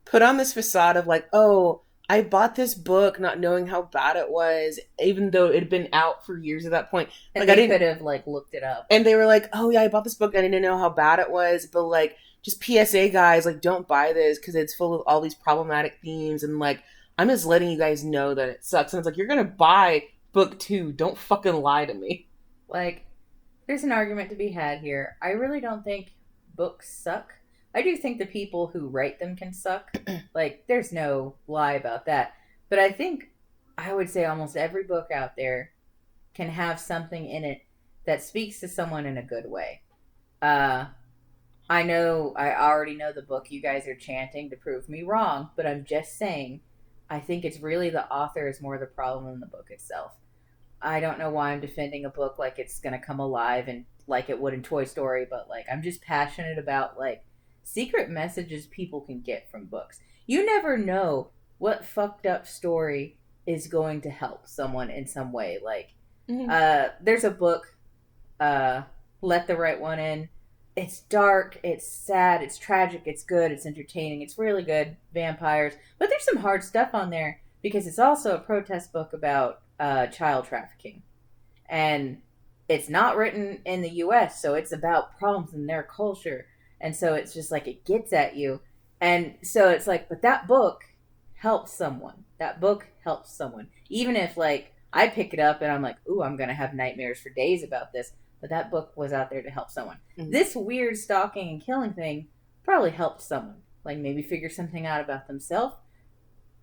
put on this facade of like, oh, I bought this book not knowing how bad it was, even though it had been out for years at that point.
And
Like I
they
didn't,
could have like looked it up.
and they were like, oh yeah, I bought this book. I didn't know how bad it was, but like, just PSA, guys, like, don't buy this because it's full of all these problematic themes, and like, I'm just letting you guys know that it sucks. And it's like, you're gonna buy book 2. Don't fucking lie to me.
Like, there's an argument to be had here. I really don't think books suck. I do think the people who write them can suck. Like, there's no lie about that. But I think I would say almost every book out there can have something in it that speaks to someone in a good way. Uh, I already know the book you guys are chanting to prove me wrong, but I'm just saying, I think it's really the author is more the problem than the book itself. I don't know why I'm defending a book like it's gonna come alive and like it would in Toy Story, but like I'm just passionate about like secret messages people can get from books. You never know what fucked up story is going to help someone in some way. Like, there's a book, uh, Let the Right One In. It's dark, it's sad, it's tragic, it's good, it's entertaining, it's really good. Vampires, but there's some hard stuff on there because it's also a protest book about child trafficking. And it's not written in the US, so it's about problems in their culture. And so it's just like it gets at you. And so it's like, but that book helps someone. That book helps someone. Even if, like, I pick it up and I'm like, ooh, I'm going to have nightmares for days about this. But that book was out there to help someone. Mm-hmm. This weird stalking and killing thing probably helped someone. Like, maybe figure something out about themselves.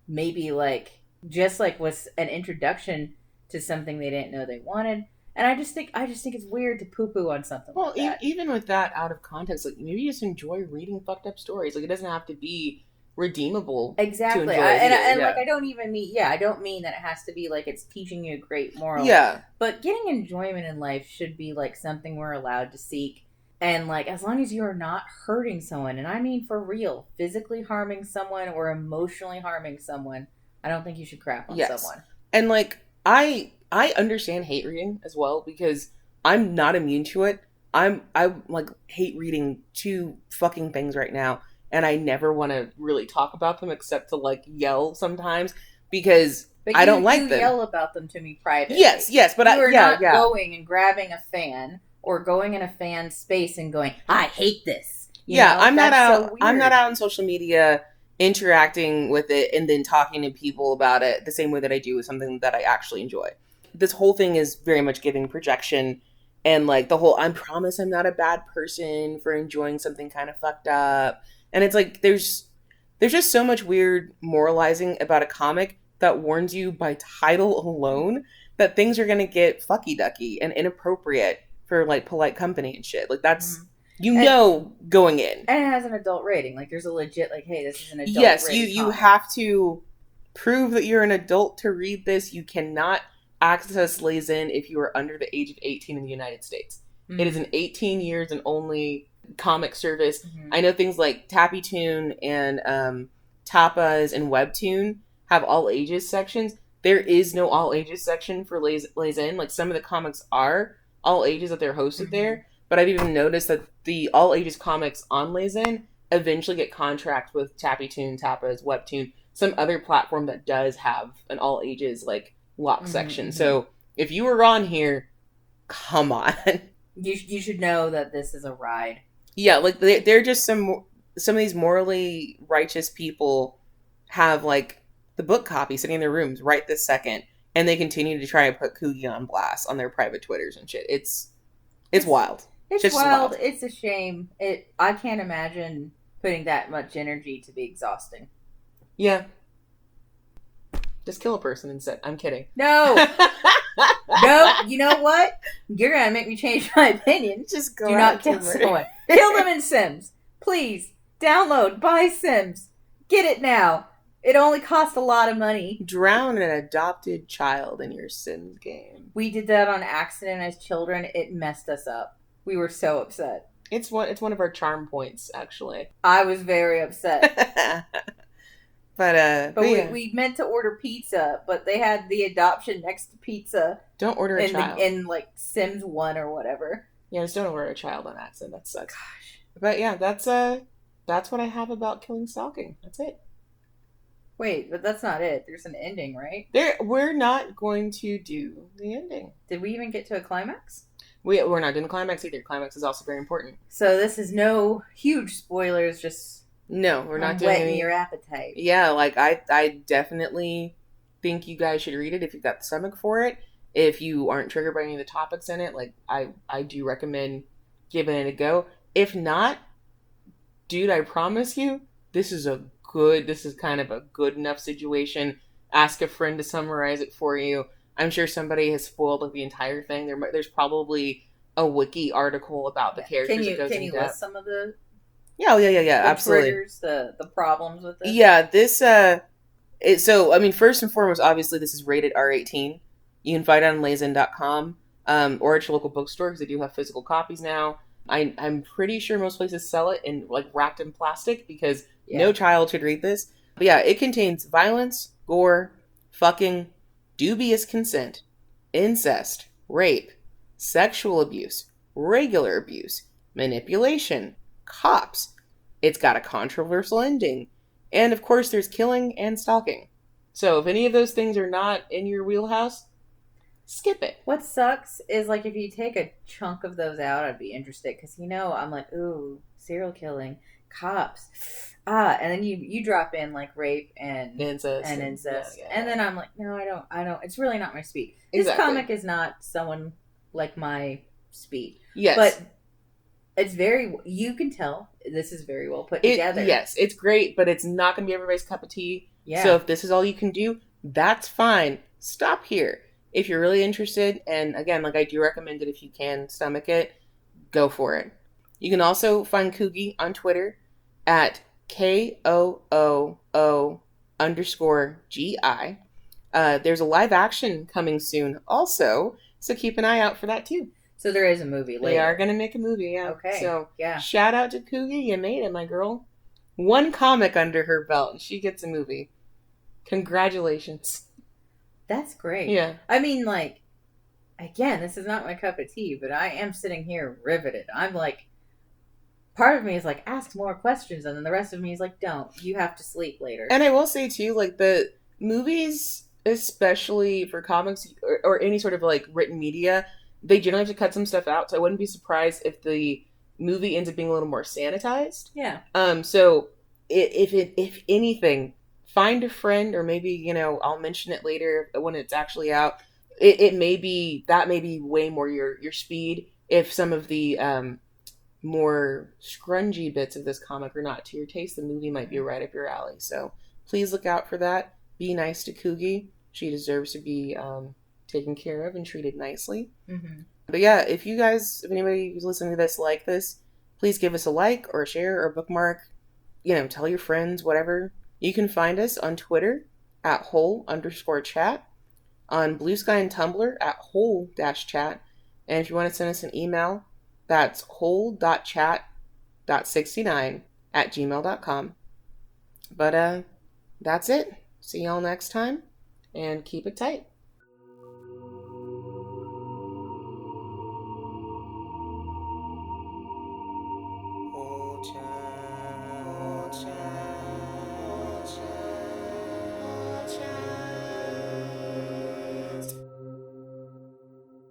Maybe, like, just like was an introduction to something they didn't know they wanted. And I just think it's weird to poo-poo on something. Well, like that.
Even with that out of context, like maybe just enjoy reading fucked up stories. Like it doesn't have to be redeemable.
Exactly. Like I don't even mean I don't mean that it has to be like it's teaching you a great moral.
Yeah.
But getting enjoyment in life should be like something we're allowed to seek. And like as long as you are not hurting someone, and I mean for real, physically harming someone or emotionally harming someone, I don't think you should crap on someone.
And like I understand hate reading as well because I'm not immune to it. I like hate reading 2 fucking things right now, and I never want to really talk about them except to like yell sometimes because I don't like them.
You yell about them to me privately.
Yes, but
you are not going and grabbing a fan or going in a fan space and going, I hate this.
I'm not out. So I'm not out on social media interacting with it and then talking to people about it the same way that I do with something that I actually enjoy. This whole thing is very much giving projection and like the whole I promise I'm not a bad person for enjoying something kind of fucked up. And it's like there's just so much weird moralizing about a comic that warns you by title alone that things are going to get fucky ducky and inappropriate for like polite company and shit. Like that's going in.
And it has an adult rating. Like there's a legit like, hey, this is an adult
rating.
Yes,
you have to prove that you're an adult to read this. You cannot access Lazen if you are under the age of 18 in the United States. Mm-hmm. It is an 18 years and only comic service. Mm-hmm. I know things like Tappytoon and Tapas and Webtoon have all ages sections. There is no all ages section for Lazen. Like some of the comics are all ages that they're hosted there, but I've even noticed that the all ages comics on Lazen eventually get contracts with Tappytoon, Tapas, Webtoon, some other platform that does have an all ages like lock section. So if you were on here, come on.
You should know that this is a ride.
Yeah, like they're just some of these morally righteous people have like the book copy sitting in their rooms right this second, and they continue to try and put Koogi on blast on their private Twitters and shit. It's wild.
It's just wild. It's a shame. I can't imagine putting that much energy to be exhausting.
Yeah. Just kill a person instead. I'm kidding.
No. No, you know what? You're gonna make me change my opinion.
Just go
Do
out
not
and
kill
murder.
someone. Kill them in Sims. Please. Download. Buy Sims. Get it now. It only costs a lot of money.
Drown an adopted child in your Sims game.
We did that on accident as children. It messed us up. We were so upset.
It's one of our charm points, actually.
I was very upset.
But yeah.
we meant to order pizza, but they had the adoption next to pizza.
Don't order a child.
In like Sims 1 or whatever.
Yeah, just don't order a child on accident. That sucks. Gosh. But yeah, that's what I have about Killing Stalking. That's it.
Wait, but that's not it. There's an ending, right?
We're not going to do the ending.
Did we even get to a climax?
We're not doing the climax either. Climax is also very important.
So this is no huge spoilers, just
no, we're not doing
whetting your appetite.
Yeah, like I definitely think you guys should read it if you've got the stomach for it. If you aren't triggered by any of the topics in it, like I do recommend giving it a go. If not, dude, I promise you, this is kind of a good enough situation. Ask a friend to summarize it for you. I'm sure somebody has spoiled like the entire thing. There's probably a wiki article about the characters.
Can you list some of the?
Yeah, absolutely.
Triggers, the problems with it.
Yeah, this so I mean, first and foremost, obviously this is rated R18. You can find it on Lazen.com or at your local bookstore because they do have physical copies now. I'm pretty sure most places sell it in like wrapped in plastic because no child should read this. But yeah, it contains violence, gore, fucking, dubious consent, incest, rape, sexual abuse, regular abuse, manipulation, cops. It's got a controversial ending. And of course there's killing and stalking. So if any of those things are not in your wheelhouse, skip it.
What sucks is like if you take a chunk of those out, I'd be interested because I'm like, ooh, serial killing, cops, and then you drop in like rape and incest, and then I'm like, no, I don't. It's really not my speed. This comic is not someone like my speed.
Yes,
but it's you can tell this is very well put together.
Yes, it's great, but it's not going to be everybody's cup of tea. Yeah. So if this is all you can do, that's fine. Stop here. If you're really interested, and again, like I do recommend it if you can stomach it, go for it. You can also find Koogi on Twitter at KOOO_GI. There's a live action coming soon also, so keep an eye out for that too.
So there is a movie later.
They are going to make a movie, yeah.
Okay.
So
yeah.
Shout out to Koogi. You made it, my girl. One comic under her belt, and she gets a movie. Congratulations.
That's great.
Yeah.
I mean, like, again, this is not my cup of tea, but I am sitting here riveted. I'm like, part of me is like, ask more questions, and then the rest of me is like, don't. You have to sleep later.
And I will say, too, like, the movies, especially for comics or any sort of, like, written media, they generally have to cut some stuff out, so I wouldn't be surprised if the movie ends up being a little more sanitized.
Yeah.
So, if anything, find a friend, or maybe, I'll mention it later when it's actually out. It may be way more your speed if some of the more scrungy bits of this comic are not to your taste. The movie might be right up your alley. So please look out for that. Be nice to Koogi. She deserves to be taken care of and treated nicely. Mm-hmm. But yeah, if anybody who's listening to this like this, please give us a like or a share or a bookmark. Tell your friends, whatever. You can find us on Twitter at whole_chat, on Bluesky and Tumblr at whole-chat, and if you want to send us an email, that's whole.chat.69@gmail.com. But that's it. See y'all next time, and keep it tight.